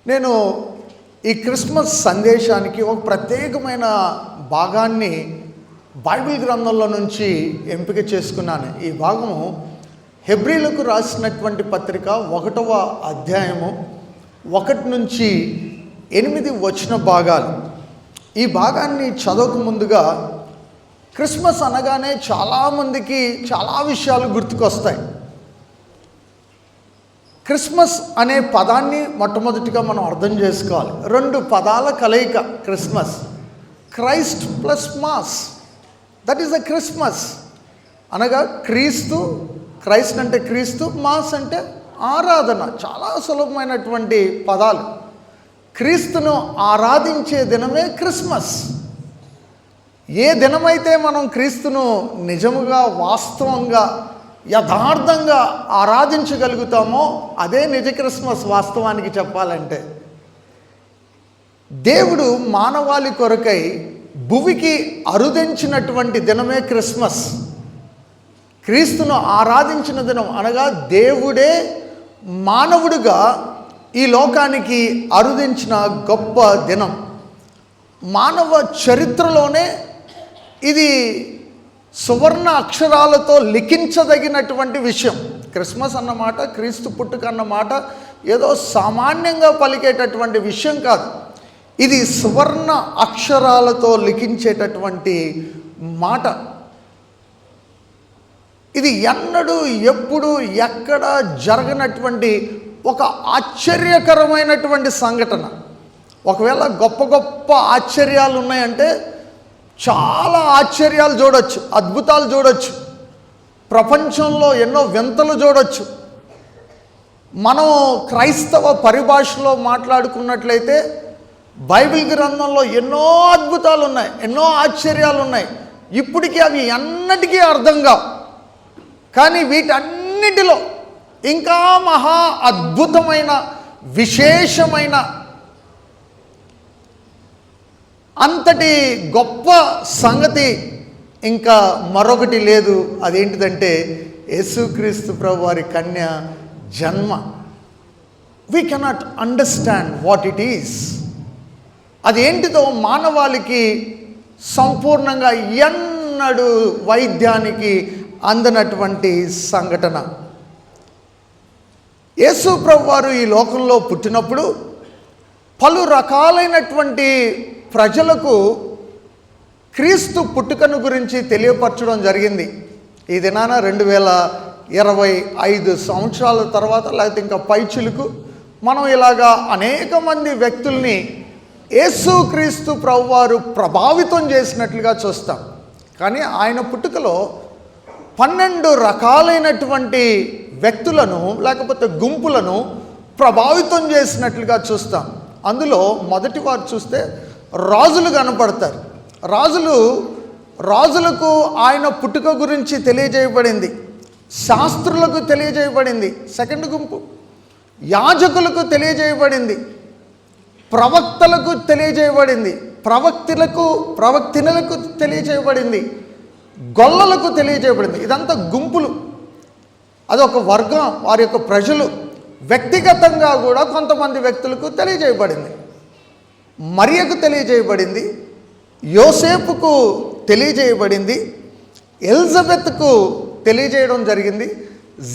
నేను ఈ క్రిస్మస్ సందేశానికి ఒక ప్రత్యేకమైన భాగాన్ని బైబిల్ గ్రంథంలో నుంచి ఎంపిక చేసుకున్నాను. ఈ భాగము హెబ్రీలకు రాసినటువంటి పత్రిక 1వ అధ్యాయము 1 నుంచి 8 వచ్చిన భాగాలు. ఈ భాగాన్ని చదవక ముందుగా క్రిస్మస్ అనగానే చాలామందికి చాలా విషయాలు గుర్తుకొస్తాయి. క్రిస్మస్ అనే పదాన్ని మొట్టమొదటిగా మనం అర్థం చేసుకోవాలి. 2 పదాల కలయిక Christmas. Christ plus mass, that is the Christmas. అనగా క్రీస్తు, క్రైస్ట్ అంటే క్రీస్తు, మాస్ అంటే ఆరాధన. చాలా సులభమైనటువంటి పదాలు. క్రీస్తును ఆరాధించే దినమే క్రిస్మస్. ఏ దినమైతే మనం క్రీస్తును నిజముగా, వాస్తవంగా, యథార్థంగా ఆరాధించగలుగుతామో అదే నిజ క్రిస్మస్. వాస్తవానికి చెప్పాలంటే దేవుడు మానవాళి కొరకై భువికి అరుదించినటువంటి దినమే క్రిస్మస్. క్రీస్తును ఆరాధించిన దినం అనగా దేవుడే మానవుడిగా ఈ లోకానికి అరుదించిన గొప్ప దినం. మానవ చరిత్రలోనే ఇది సువర్ణ అక్షరాలతో లిఖించదగినటువంటి విషయం. క్రిస్మస్ అన్నమాట, క్రీస్తు పుట్టుక అన్నమాట ఏదో సామాన్యంగా పలికేటటువంటి విషయం కాదు. ఇది సువర్ణ అక్షరాలతో లిఖించేటటువంటి మాట. ఇది ఎన్నడూ ఎప్పుడు ఎక్కడ జరగనటువంటి ఒక ఆశ్చర్యకరమైనటువంటి సంఘటన. ఒకవేళ గొప్ప గొప్ప ఆశ్చర్యాలు ఉన్నాయంటే చాలా ఆశ్చర్యాలు చూడొచ్చు, అద్భుతాలు చూడొచ్చు, ప్రపంచంలో ఎన్నో వింతలు చూడొచ్చు. మనం క్రైస్తవ పరిభాషలో మాట్లాడుకున్నట్లయితే బైబిల్ గ్రంథంలో ఎన్నో అద్భుతాలు ఉన్నాయి, ఎన్నో ఆశ్చర్యాలు ఉన్నాయి. ఇప్పటికీ అవి ఎన్నటికీ అర్థం కావు. కానీ వీటన్నిటిలో ఇంకా మహా అద్భుతమైన, విశేషమైన, అంతటి గొప్ప సంగతి ఇంకా మరొకటి లేదు. అదేంటిదంటే యేసుక్రీస్తు ప్రభు వారి కన్య జన్మ. We cannot understand what it is. అదేంటిదో మానవాళికి సంపూర్ణంగా ఎన్నడూ వైద్యానికి అందనటువంటి సంఘటన. యేసు ప్రభు వారు ఈ లోకంలో పుట్టినప్పుడు పలు రకాలైనటువంటి ప్రజలకు క్రీస్తు పుట్టుకను గురించి తెలియపరచడం జరిగింది. ఈ దినాన 2025 సంవత్సరాల తర్వాత, లేకపోతే ఇంకా పైచులకు మనం ఇలాగా అనేక మంది వ్యక్తుల్ని యేసుక్రీస్తు ప్రభువారు ప్రభావితం చేసినట్లుగా చూస్తాం. కానీ ఆయన పుట్టుకలో 12 రకాలైనటువంటి వ్యక్తులను, లేకపోతే గుంపులను ప్రభావితం చేసినట్లుగా చూస్తాం. అందులో మొదటి వారు చూస్తే రాజులు కనపడతారు. రాజులకు ఆయన పుట్టుక గురించి తెలియజేయబడింది, శాస్త్రులకు తెలియజేయబడింది. సెకండ్ గుంపు యాజకులకు తెలియజేయబడింది, ప్రవక్తలకు తెలియజేయబడింది, ప్రవక్తినులకు తెలియజేయబడింది, గొల్లలకు తెలియజేయబడింది. ఇదంతా గుంపులు, అదొక వర్గం, వారి యొక్క ప్రజలు. వ్యక్తిగతంగా కూడా కొంతమంది వ్యక్తులకు తెలియజేయబడింది. మరియకు తెలియజేయబడింది, యోసేపుకు తెలియజేయబడింది, ఎలిజబెత్కు తెలియజేయడం జరిగింది,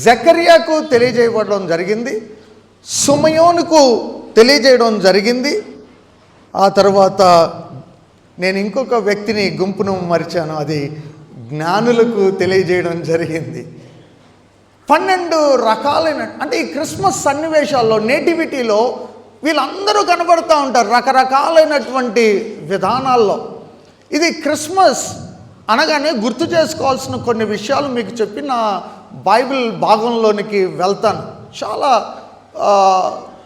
జకర్యాకు తెలియజేయబడడం జరిగింది, సుమయోనుకు తెలియజేయడం జరిగింది. ఆ తర్వాత నేను ఇంకొక వ్యక్తిని, గుంపును మరిచాను, అది జ్ఞానులకు తెలియజేయడం జరిగింది. 12 రకాలైన, అంటే ఈ క్రిస్మస్ సన్నివేశాల్లో, నేటివిటీలో వీళ్ళందరూ కనబడుతూ ఉంటారు రకరకాలైనటువంటి విధానాల్లో. ఇది క్రిస్మస్ అనగానే గుర్తు చేసుకోవాల్సిన కొన్ని విషయాలు మీకు చెప్పి నా బైబిల్ భాగంలోనికి వెళ్తాను. చాలా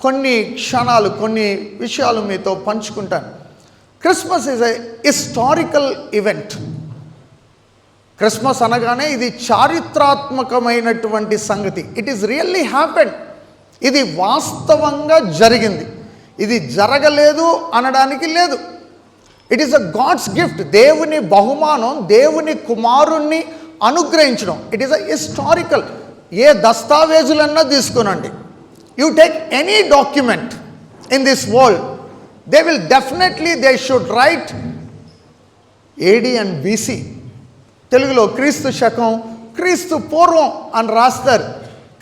కొన్ని క్షణాలు, కొన్ని విషయాలు మీతో పంచుకుంటాను. Christmas is a historical event. Christmas అనగానే ఇది చారిత్రాత్మకమైనటువంటి సంగతి. It is really happened. ఇది వాస్తవంగా జరిగింది. ఇది జరగలేదు అనడానికి లేదు. It is a God's gift. దేవుని బహుమానం, దేవుని కుమారుణ్ణి అనుగ్రహించడం. It is a historical. ఏ దస్తావేజులన్నా తీసుకునండి, you take any document, in this world, they should write AD and BC. తెలుగులో క్రీస్తు శకం, క్రీస్తు పూర్వం అని రాస్తారు.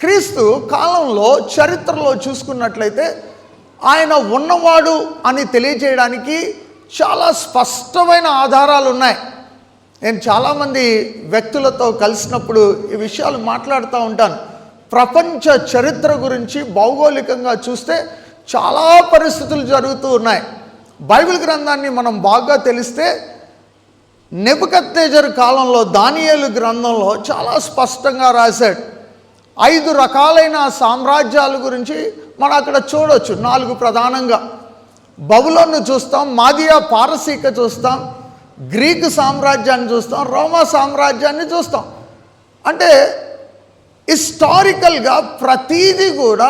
క్రీస్తు కాలంలో చరిత్రలో చూసుకున్నట్లయితే ఆయన ఉన్నవాడు అని తెలియజేయడానికి చాలా స్పష్టమైన ఆధారాలు ఉన్నాయి. నేను చాలామంది వ్యక్తులతో కలిసినప్పుడు ఈ విషయాలు మాట్లాడుతూ ఉంటాను. ప్రపంచ చరిత్ర గురించి భౌగోళికంగా చూస్తే చాలా పరిస్థితులు జరుగుతూ ఉన్నాయి. బైబిల్ గ్రంథాన్ని మనం బాగా తెలిస్తే నెబుకద్నెజరు కాలంలో దానియేలు గ్రంథంలో చాలా స్పష్టంగా రాశాడు. 5 రకాలైన సామ్రాజ్యాల గురించి మనం అక్కడ చూడవచ్చు. 4 ప్రధానంగా బబులోను చూస్తాం, మాదియా పారసీక చూస్తాం, గ్రీకు సామ్రాజ్యాన్ని చూస్తాం, రోమా సామ్రాజ్యాన్ని చూస్తాం. అంటే హిస్టారికల్గా ప్రతీది కూడా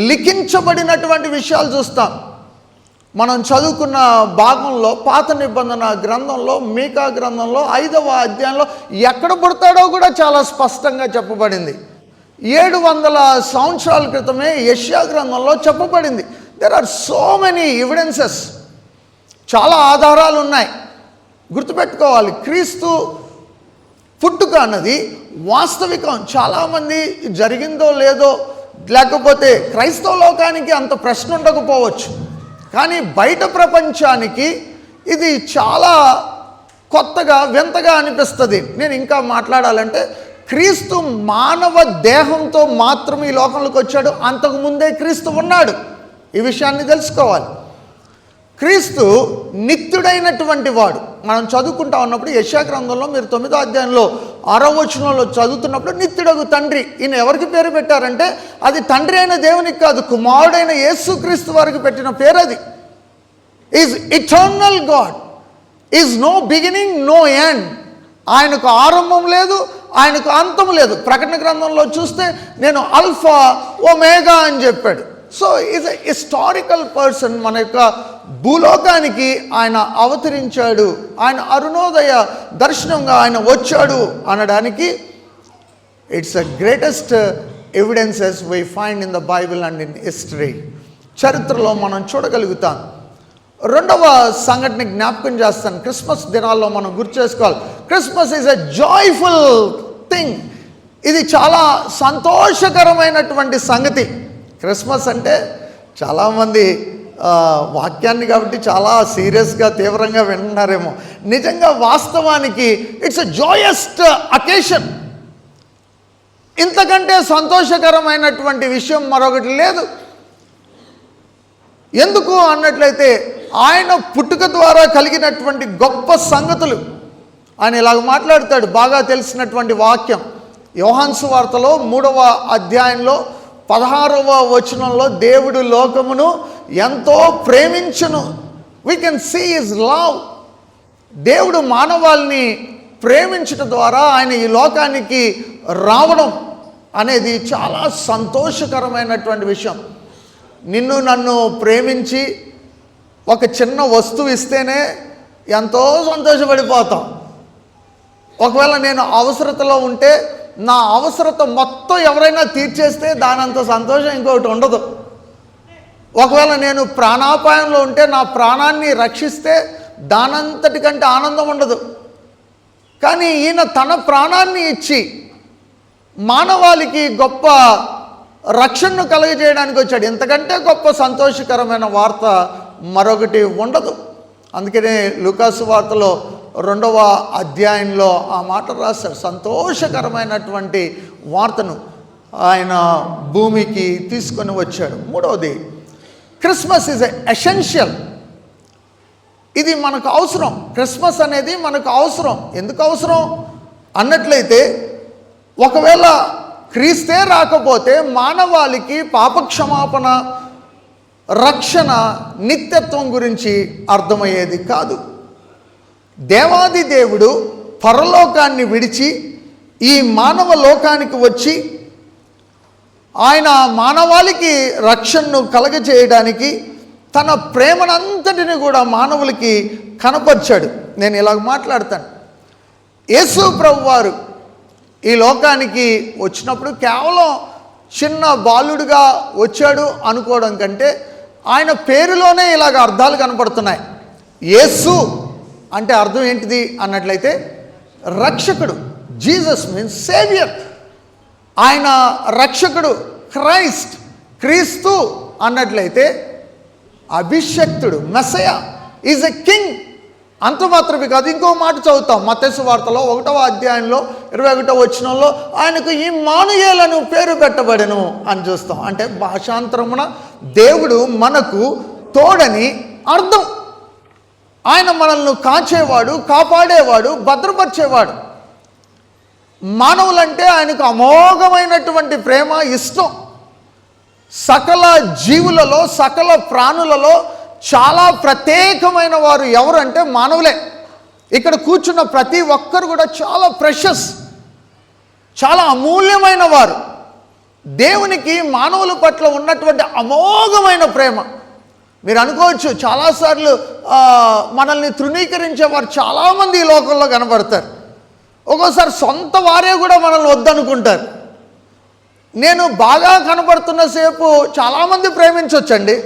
లిఖించబడినటువంటి విషయాలు చూస్తాం. మనం చదువుకున్న భాగంలో పాత నిబంధన గ్రంథంలో మీకా గ్రంథంలో 5వ అధ్యాయంలో ఎక్కడ పుడతాడో కూడా చాలా స్పష్టంగా చెప్పబడింది. 700 సంవత్సరాల క్రితమే యెషయా గ్రంథంలో చెప్పబడింది. There are so many evidences, చాలా ఆధారాలు ఉన్నాయి. గుర్తుపెట్టుకోవాలి, క్రీస్తు పుట్టుక అన్నది వాస్తవికం. చాలామంది జరిగిందో లేదో, లేకపోతే క్రైస్తవ లోకానికి అంత ప్రశ్న ఉండకపోవచ్చు, కానీ బయట ప్రపంచానికి ఇది చాలా కొత్తగా వింతగా అనిపిస్తుంది. నేను ఇంకా మాట్లాడాలంటే క్రీస్తు మానవ దేహంతో మాత్రమే ఈ లోకంలోకి వచ్చాడు. అంతకుముందే క్రీస్తు ఉన్నాడు. ఈ విషయాన్ని తెలుసుకోవాలి. క్రీస్తు నిత్యుడైనటువంటి వాడు. మనం చదువుకుంటా ఉన్నప్పుడు యెషయా గ్రంథంలో మీరు 9వ అధ్యాయంలో 6వ వచనంలో చదువుతున్నప్పుడు నిత్యుడగు తండ్రి, ఈయన ఎవరికి పేరు పెట్టారంటే అది తండ్రి అయిన దేవునికి కాదు, కుమారుడైన యేసుక్రీస్తు వారికి పెట్టిన పేరు. అది is eternal God, is no beginning no end. ఆయనకు ఆరంభం లేదు, ఆయనకు అంతం లేదు. ప్రకటన గ్రంథంలో చూస్తే నేను అల్ఫా ఒమేగా అని చెప్పాడు. So is a historical person. మన యొక్క భూలోకానికి ఆయన అవతరించాడు, ఆయన అరుణోదయ దర్శనంగా ఆయన వచ్చాడు అనడానికి it's the greatest evidences we find in the Bible and in history. చరిత్రలో మనం చూడగలుగుతాం. 2వ సంఘటన జ్ఞాపకం చేస్తాను. క్రిస్మస్ దినాల్లో మనం గుర్తు చేసుకోవాలి. Christmas is a joyful thing. ఇది చాలా సంతోషకరమైనటువంటి సంగతి. క్రిస్మస్ అంటే చాలామంది వాక్యాన్ని కాబట్టి చాలా సీరియస్గా తీవ్రంగా వింటున్నారేమో. నిజంగా వాస్తవానికి ఇట్స్ ఎ జాయస్ట్ అకేషన్. ఇంతకంటే సంతోషకరమైనటువంటి విషయం మరొకటి లేదు. ఎందుకు అన్నట్లయితే ఆయన పుట్టుక ద్వారా కలిగినటువంటి గొప్ప సంగతులు. ఆయన ఇలాగ మాట్లాడతాడు, బాగా తెలిసినటువంటి వాక్యం. యోహాను సువార్తలో 3వ అధ్యాయంలో 16వ వచనంలో దేవుడు లోకమును ఎంతో ప్రేమించును. We can see his love. దేవుడు మానవాల్ని ప్రేమించడం ద్వారా ఆయన ఈ లోకానికి రావడం అనేది చాలా సంతోషకరమైనటువంటి విషయం. నిన్ను నన్ను ప్రేమించి ఒక చిన్న వస్తువు ఇస్తేనే ఎంతో సంతోషపడిపోతాం. ఒకవేళ నేను అవసరతలో ఉంటే నా అవసరత మొత్తం ఎవరైనా తీర్చేస్తే దానంత సంతోషం ఇంకొకటి ఉండదు. ఒకవేళ నేను ప్రాణాపాయంలో ఉంటే నా ప్రాణాన్ని రక్షిస్తే దానంతటి కంటే ఆనందం ఉండదు. కానీ ఈయన తన ప్రాణాన్ని ఇచ్చి మానవాళికి గొప్ప రక్షణను కలుగజేయడానికి వచ్చాడు. ఇంతకంటే గొప్ప సంతోషకరమైన వార్త మరొకటి ఉండదు. అందుకనే లూకాసు వార్తలో 2వ అధ్యాయంలో ఆ మాట రాశాడు. సంతోషకరమైనటువంటి వార్తను ఆయన భూమికి తీసుకొని వచ్చాడు. 3వది, క్రిస్మస్ ఈజ్ ఎసెన్షియల్. ఇది మనకు అవసరం. క్రిస్మస్ అనేది మనకు అవసరం. ఎందుకు అవసరం అన్నట్లయితే ఒకవేళ క్రీస్తే రాకపోతే మానవాళికి పాపక్షమాపణ, రక్షణ, నిత్యత్వం గురించి అర్థమయ్యేది కాదు. దేవాది దేవుడు పరలోకాన్ని విడిచి ఈ మానవ లోకానికి వచ్చి ఆయన మానవాళికి రక్షణను కలగజేయడానికి తన ప్రేమనంతటిని కూడా మానవులకి కనపరిచాడు. నేను ఇలాగ మాట్లాడతాను. యేసు ప్రభువారు ఈ లోకానికి వచ్చినప్పుడు కేవలం చిన్న బాలుడిగా వచ్చాడు అనుకోవడం కంటే ఆయన పేరులోనే ఇలాగ అర్థాలు కనపడుతున్నాయి. యేసు అంటే అర్థం ఏంటిది అన్నట్లయితే రక్షకుడు. Jesus means saviour. ఆయన రక్షకుడు. క్రైస్ట్, క్రీస్తు అన్నట్లయితే అభిషక్తుడు, మెస్సయా, ఈజ్ ఎ కింగ్. అంత మాత్రమే కాదు, ఇంకో మాట చదువుతాం మత్తయి సువార్తలో 1వ అధ్యాయంలో 21వ వచనంలో ఆయనకు ఇమ్మానుయేలను పేరు పెట్టబడెను అని చూస్తాం. అంటే భాషాంతరమున దేవుడు మనకు తోడని అర్థం. ఆయన మనల్ని కాచేవాడు, కాపాడేవాడు, భద్రపరిచేవాడు. మానవులంటే ఆయనకు అమోఘమైనటువంటి ప్రేమ, ఇష్టం. సకల జీవులలో, సకల ప్రాణులలో చాలా ప్రత్యేకమైన వారు ఎవరు అంటే మానవులే. ఇక్కడ కూర్చున్న ప్రతి ఒక్కరు కూడా చాలా ప్రెషస్, చాలా అమూల్యమైన వారు. దేవునికి మానవుల పట్ల ఉన్నటువంటి అమోఘమైన ప్రేమ. మీరు అనుకోవచ్చు చాలాసార్లు మనల్ని తృణీకరించేవారు చాలామంది ఈ లోకంలో కనబడతారు. ఒక్కోసారి సొంత వారే కూడా మనల్ని వద్దనుకుంటారు. నేను బాగా కనబడుతున్న సేపు చాలామంది ప్రేమించవచ్చండి.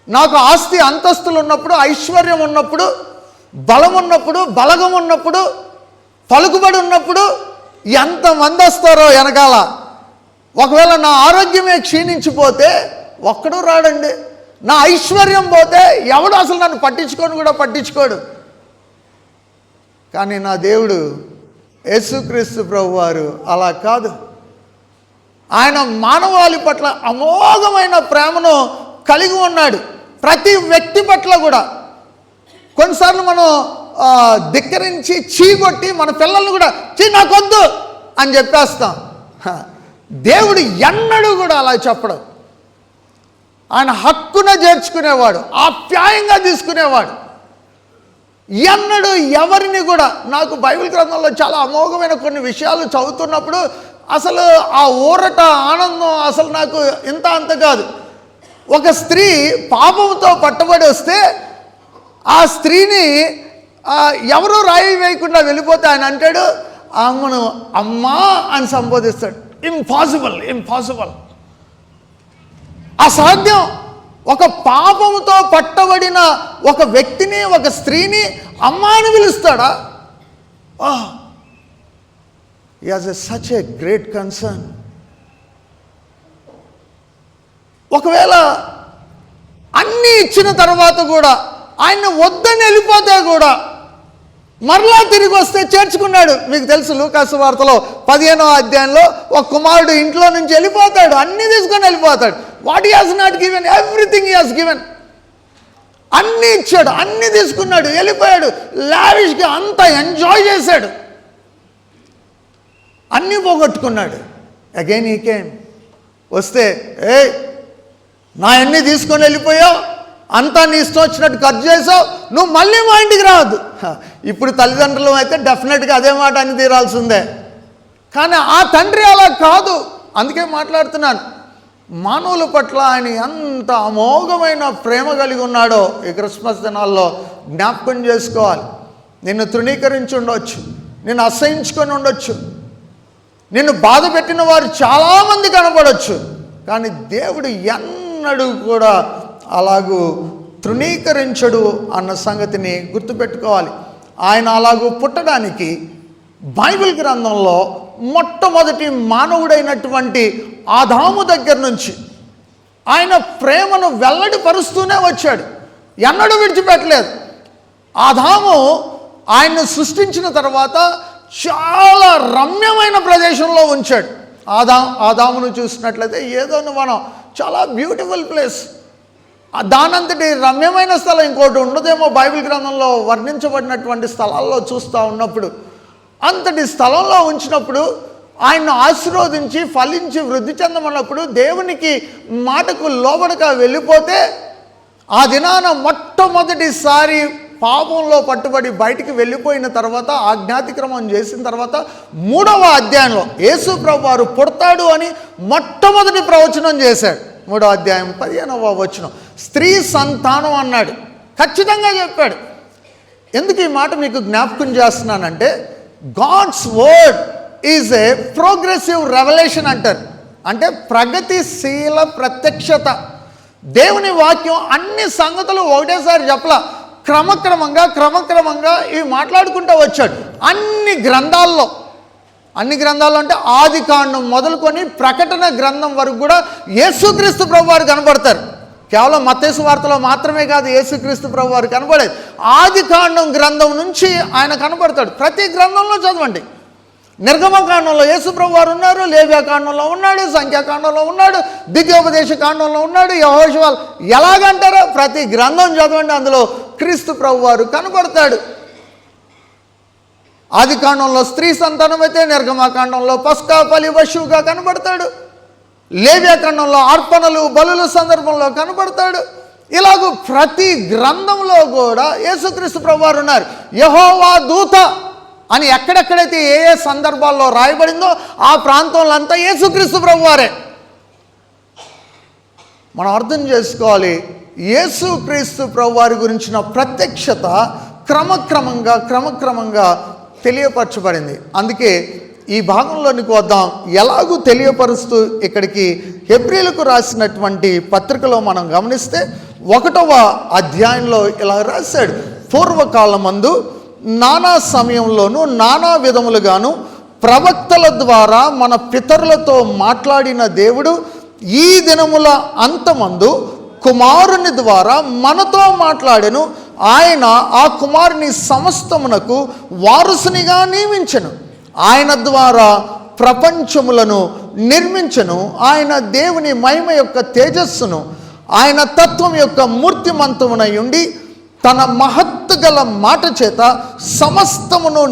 నాకు ఆస్తి అంతస్తులు ఉన్నప్పుడు, ఐశ్వర్యం ఉన్నప్పుడు, బలం ఉన్నప్పుడు, బలగం ఉన్నప్పుడు, పలుకుబడి ఉన్నప్పుడు ఎంతమంది వస్తారో వెనకాల. ఒకవేళ నా ఆరోగ్యమే క్షీణించిపోతే ఒక్కడూ రాడండి. నా ఐశ్వర్యం పోతే ఎవడు అసలు నన్ను పట్టించుకోడు. కానీ నా దేవుడు యేసుక్రీస్తు ప్రభువారు అలా కాదు. ఆయన మానవాళి పట్ల అమోఘమైన ప్రేమను కలిగి ఉన్నాడు. ప్రతి వ్యక్తి పట్ల కూడా. కొన్నిసార్లు మనం ధిక్కరించి చీకొట్టి మన పిల్లల్ని కూడా నాకొద్దు అని చెప్పేస్తాం. దేవుడు ఎన్నడూ కూడా అలా చెప్పడు. ఆయన హక్కున చేర్చుకునేవాడు, ఆప్యాయంగా తీసుకునేవాడు. ఎన్నడూ ఎవరిని కూడా, నాకు బైబిల్ గ్రంథంలో చాలా అమోఘమైన కొన్ని విషయాలు చదువుతున్నప్పుడు అసలు ఆ ఊరట, ఆనందం అసలు నాకు ఇంత అంత కాదు. ఒక స్త్రీ పాపంతో పట్టబడి వస్తే ఆ స్త్రీని ఎవరూ రాయి వేయకుండా వెళ్ళిపోతే ఆయన అంటాడు ఆమెను అమ్మా అని సంబోధిస్తాడు. ఇంపాసిబుల్, అసాధ్యం. ఒక పాపంతో పట్టబడిన ఒక వ్యక్తిని, ఒక స్త్రీని అమ్మా అని పిలుస్తాడా? He has such a great concern. ఒకవేళ అన్నీ ఇచ్చిన తర్వాత కూడా ఆయన వద్దని వెళ్ళిపోతే కూడా మరలా తిరిగి వస్తే చేర్చుకున్నాడు. మీకు తెలుసు లూకాసు వార్తలో 15వ అధ్యాయంలో ఒక కుమారుడు ఇంట్లో నుంచి వెళ్ళిపోతాడు, అన్నీ తీసుకొని వెళ్ళిపోతాడు. What he has not given, everything he has given. అన్నీ ఇచ్చాడు, అన్నీ తీసుకున్నాడు, వెళ్ళిపోయాడు. లావిష్గా అంతా ఎంజాయ్ చేశాడు, అన్నీ పోగొట్టుకున్నాడు. Again he came. వస్తే నా అన్నీ తీసుకొని వెళ్ళిపోయావు, అంతా నీ ఇష్టం వచ్చినట్టు ఖర్చు చేసావు, నువ్వు మళ్ళీ మా ఇంటికి రావద్దు. ఇప్పుడు తల్లిదండ్రులు అయితే డెఫినెట్గా అదే మాట అని తీరాల్సిందే. కానీ ఆ తండ్రి అలా కాదు. అందుకే మాట్లాడుతున్నాను, మానవుల పట్ల ఆయన ఎంత అమోఘమైన ప్రేమ కలిగి ఉన్నాడో ఈ క్రిస్మస్ దినాల్లో జ్ఞాపకం చేసుకోవాలి. నిన్ను తృణీకరించి ఉండొచ్చు, నిన్ను అసహించుకొని ఉండొచ్చు, నిన్ను బాధ పెట్టిన వారు చాలామంది కనపడవచ్చు. కానీ దేవుడు ఎన్నడూ కూడా అలాగూ తృణీకరించడు అన్న సంగతిని గుర్తుపెట్టుకోవాలి. ఆయన అలాగూ పుట్టడానికి బైబిల్ గ్రంథంలో మొట్టమొదటి మానవుడైనటువంటి ఆదాము దగ్గర నుంచి ఆయన ప్రేమను వెల్లడిపరుస్తూనే వచ్చాడు, ఎన్నడూ విడిచిపెట్టలేదు. ఆదాము ఆయన్ను సృష్టించిన తర్వాత చాలా రమ్యమైన ప్రదేశంలో ఉంచాడు. ఆదామును చూసినట్లయితే ఏదో మనం చాలా బ్యూటిఫుల్ ప్లేస్, దానంతటి రమ్యమైన స్థలం ఇంకోటి ఉండదేమో బైబిల్ గ్రంథంలో వర్ణించబడినటువంటి స్థలాల్లో చూస్తూ ఉన్నప్పుడు. అంతటి స్థలంలో ఉంచినప్పుడు ఆయన్ను ఆశీర్వదించి ఫలించి వృద్ధి చెందమన్నప్పుడు దేవునికి మాటకు లోబడక వెళ్ళిపోతే ఆ దినాన మొట్టమొదటిసారి పాపంలో పట్టుబడి బయటికి వెళ్ళిపోయిన తర్వాత ఆజ్ఞాతిక్రమం చేసిన తర్వాత 3వ అధ్యాయంలో యేసు ప్రభు వారు పుడతాడు అని మొట్టమొదటి ప్రవచనం చేశాడు. 3వ అధ్యాయం 15వ వచనం స్త్రీ సంతానం అన్నాడు. ఖచ్చితంగా చెప్పాడు. ఎందుకు ఈ మాట మీకు జ్ఞాపకం చేస్తున్నానంటే God's word is a progressive revolution అంటారు. అంటే ప్రగతిశీల ప్రత్యక్షత. దేవుని వాక్యం అన్ని సంగతులు ఒకటేసారి చెప్పలా, క్రమక్రమంగా ఇవి మాట్లాడుకుంటూ వచ్చాడు. అన్ని గ్రంథాల్లో అంటే ఆదికాండం మొదలుకొని ప్రకటన గ్రంథం వరకు కూడా యేసుక్రీస్తు ప్రభువారు కనబడతారు. కేవలం మత్తయి సువార్తలో మాత్రమే కాదు యేసుక్రీస్తు ప్రభువారు కనబడేది, ఆదికాండం గ్రంథం నుంచి ఆయన కనబడతాడు. ప్రతి గ్రంథంలో చదవండి. నిర్గమకాండంలో యేసు ప్రభువారు ఉన్నారు, లేవ్యాకాండంలో ఉన్నాడు, సంఖ్యాకాండంలో ఉన్నాడు, ద్వితీయోపదేశ కాండంలో ఉన్నాడు, యెహోషువ. ఎలాగంటారో ప్రతి గ్రంథం చదవండి, అందులో క్రీస్తు ప్రభువారు కనబడతాడు. ఆదికాండంలో స్త్రీ సంతానం అయితే నిర్గమకాండంలో పస్కా బలి పశువుగా కనబడతాడు, లేవ్యాకాండంలో అర్పణలు బలుల సందర్భంలో కనబడతాడు. ఇలాగూ ప్రతి గ్రంథంలో కూడా యేసుక్రీస్తు ప్రభువారు ఉన్నారు. యెహోవా దూత అని ఎక్కడెక్కడైతే ఏ ఏ సందర్భాల్లో రాయబడిందో ఆ ప్రాంతంలో అంతా యేసుక్రీస్తు ప్రభువారే. మనం అర్థం చేసుకోవాలి, యేసుక్రీస్తు ప్రభువారి గురించిన ప్రత్యక్షత క్రమక్రమంగా తెలియపరచబడింది. అందుకే ఈ భాగంలోనికి వద్దాం. ఎలాగూ తెలియపరుస్తూ ఇక్కడికి హెబ్రీలకు రాసినటువంటి పత్రికలో మనం గమనిస్తే 1వ అధ్యాయంలో ఇలా రాశాడు, పూర్వకాలమందు నానా సమయంలోనూ నానా విధములుగాను ప్రవక్తల ద్వారా మన పితరులతో మాట్లాడిన దేవుడు ఈ దినముల అంతమందు కుమారుని ద్వారా మనతో మాట్లాడెను. ఆయన ఆ కుమారుని సమస్తమునకు వారసునిగా నియమించెను. ఆయన ద్వారా ప్రపంచములను నిర్మించెను. ఆయన దేవుని మహిమ యొక్క తేజస్సును, ఆయన తత్వం యొక్క మూర్తిమంతమునై ఉండి తన మహత్తు గల మాట చేత సమస్తమును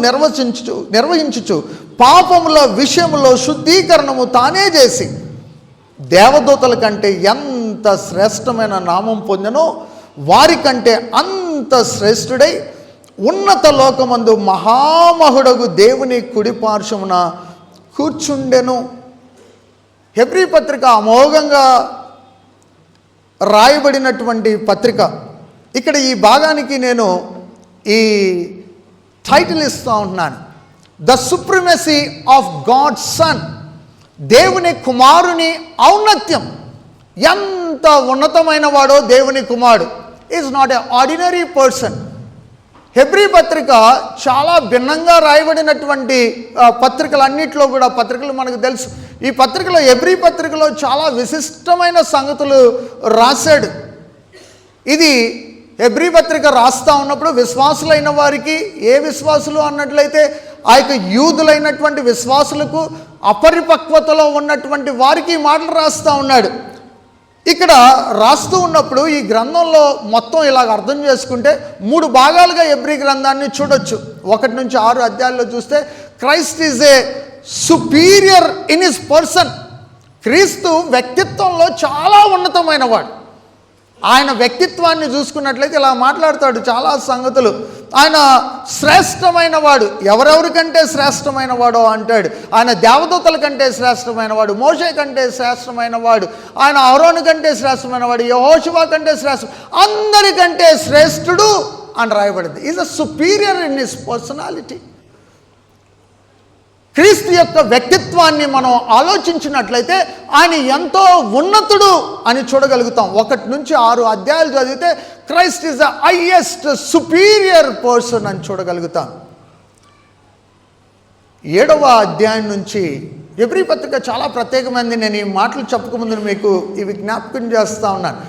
నిర్వహించుచు పాపముల విషయములో శుద్ధీకరణము తానే చేసి దేవదూతల కంటే ఎంత శ్రేష్టమైన నామం పొందెనో వారికంటే అంత శ్రేష్ఠుడై ఉన్నత లోకమందు మహామహుడగు దేవుని కుడిపార్శ్వమున కూర్చుండెను. హెబ్రీ పత్రిక అమోఘంగా రాయబడినటువంటి పత్రిక. ఇక్కడ ఈ భాగానికి నేను ఈ టైటిల్ ఇస్తూ ఉంటున్నాను, the supremacy of God's son. దేవుని కుమారుని ఔన్నత్యం. ఎంత ఉన్నతమైన వాడో దేవుని కుమారుడు. Is not a ordinary person. హెబ్రీ పత్రిక చాలా భిన్నంగా రాయబడినటువంటి పత్రికలన్నింటిలో కూడా పత్రికలు మనకు తెలుసు. ఈ పత్రికలో హెబ్రీ పత్రికలో చాలా విశిష్టమైన సంగతులు రాశాడు. ఇది హెబ్రీ పత్రిక రాస్తూ ఉన్నప్పుడు విశ్వాసులైన వారికి, ఏ విశ్వాసులు అన్నట్లయితే ఆ యొక్క యూదులైనటువంటి విశ్వాసులకు, అపరిపక్వతలో ఉన్నటువంటి వారికి ఈ మాటలు రాస్తూ ఉన్నాడు. ఇక్కడ రాస్తూ ఉన్నప్పుడు ఈ గ్రంథంలో మొత్తం ఇలాగ అర్థం చేసుకుంటే 3 భాగాలుగా హెబ్రీ గ్రంథాన్ని చూడొచ్చు. 1 నుంచి 6 అధ్యాయాల్లో చూస్తే Christ is a superior in his person. క్రీస్తు వ్యక్తిత్వంలో చాలా ఉన్నతమైన వాడు. ఆయన వ్యక్తిత్వాన్ని చూసుకున్నట్లయితే ఇలా మాట్లాడతాడు చాలా సంగతులు. ఆయన శ్రేష్టమైన వాడు. ఎవరెవరికంటే శ్రేష్టమైన వాడో అంటాడు. ఆయన దేవదూతల కంటే శ్రేష్టమైన వాడు, మోషే కంటే శ్రేష్టమైన వాడు, ఆయన అహరోను కంటే శ్రేష్టమైన వాడు, యెహోషువ కంటే శ్రేష్ఠ, అందరికంటే శ్రేష్ఠుడు అని రాయబడింది. Is a superior in his personality. క్రీస్తు యొక్క వ్యక్తిత్వాన్ని మనం ఆలోచించినట్లయితే ఆయన ఎంతో ఉన్నతుడు అని చూడగలుగుతాం. 1 నుంచి 6 అధ్యాయాలు చదివితే Christ is the highest superior person అని చూడగలుగుతాం. 7వ అధ్యాయం నుంచి హెబ్రీ పత్రిక చాలా ప్రత్యేకమైనది. నేను ఈ మాటలు చెప్పుకోముందు మీకు ఇవి జ్ఞాపకం చేస్తూ ఉన్నాను.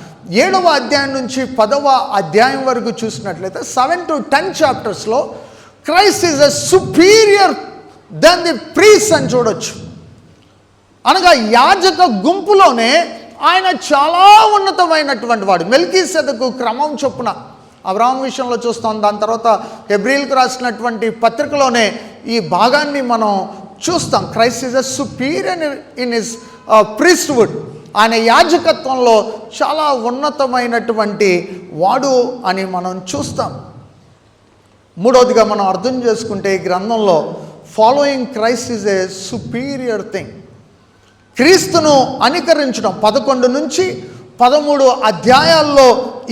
7వ అధ్యాయం నుంచి 10వ అధ్యాయం వరకు చూసినట్లయితే 7 to 10 చాప్టర్స్లో Christ is a superior then the priest అని చూడొచ్చు. అనగా యాజక గుంపులోనే ఆయన చాలా ఉన్నతమైనటువంటి వాడు. మెల్కీసెదకు క్రమం చొప్పున అబ్రహాం విషయంలో చూస్తాం. దాని తర్వాత హెబ్రీలకు రాసినటువంటి పత్రికలోనే ఈ భాగాన్ని మనం చూస్తాం. Christ is a superior in his priesthood. ఆయన యాజకత్వంలో చాలా ఉన్నతమైనటువంటి వాడు అని మనం చూస్తాం. 3వదిగా మనం అర్థం చేసుకుంటే ఈ గ్రంథంలో following Christ is a superior thing. క్రీస్తును అనుకరించడం 11 నుంచి 13 అధ్యాయాల్లో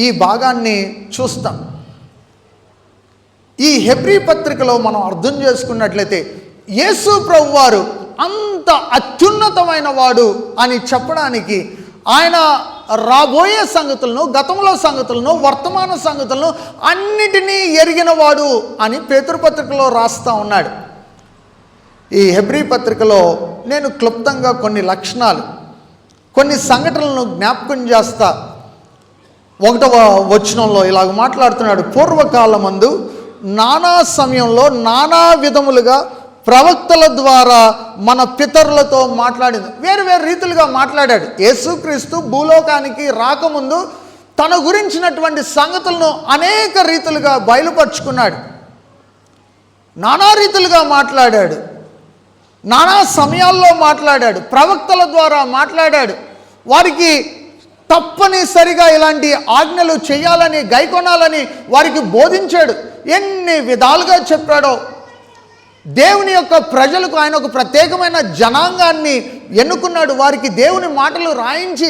ఈ భాగాన్ని చూస్తాం. ఈ హెబ్రీ పత్రికలో మనం అర్థం చేసుకున్నట్లయితే యేసు ప్రభువారు అంత అత్యున్నతమైన వాడు అని చెప్పడానికి ఆయన రాబోయే సంగతులను, గతంలో సంగతులను, వర్తమాన సంగతులను అన్నిటినీ ఎరిగినవాడు అని పేతురు పత్రికలో రాస్తూ ఉన్నాడు. ఈ హెబ్రీ పత్రికలో నేను క్లుప్తంగా కొన్ని లక్షణాలు, కొన్ని సంఘటనలను జ్ఞాపకం చేస్తా. 1వ వచనంలో ఇలాగ మాట్లాడుతున్నాడు. పూర్వకాలమందు నానా సమయంలో నానా విధములుగా ప్రవక్తల ద్వారా మన పితరులతో మాట్లాడింది. వేరు వేరు రీతులుగా మాట్లాడాడు. యేసుక్రీస్తు భూలోకానికి రాకముందు తన గురించినటువంటి సంగతులను అనేక రీతులుగా బయలుపరుచుకున్నాడు. నానా రీతులుగా మాట్లాడాడు, నానా సమయాల్లో మాట్లాడాడు, ప్రవక్తల ద్వారా మాట్లాడాడు. వారికి తప్పనిసరిగా ఇలాంటి ఆజ్ఞలు చేయాలని, గైకొనాలని వారికి బోధించాడు. ఎన్ని విధాలుగా చెప్పాడో. దేవుని యొక్క ప్రజలకు ఆయన ఒక ప్రత్యేకమైన జనాంగాన్ని ఎన్నుకున్నాడు. వారికి దేవుని మాటలు రాయించి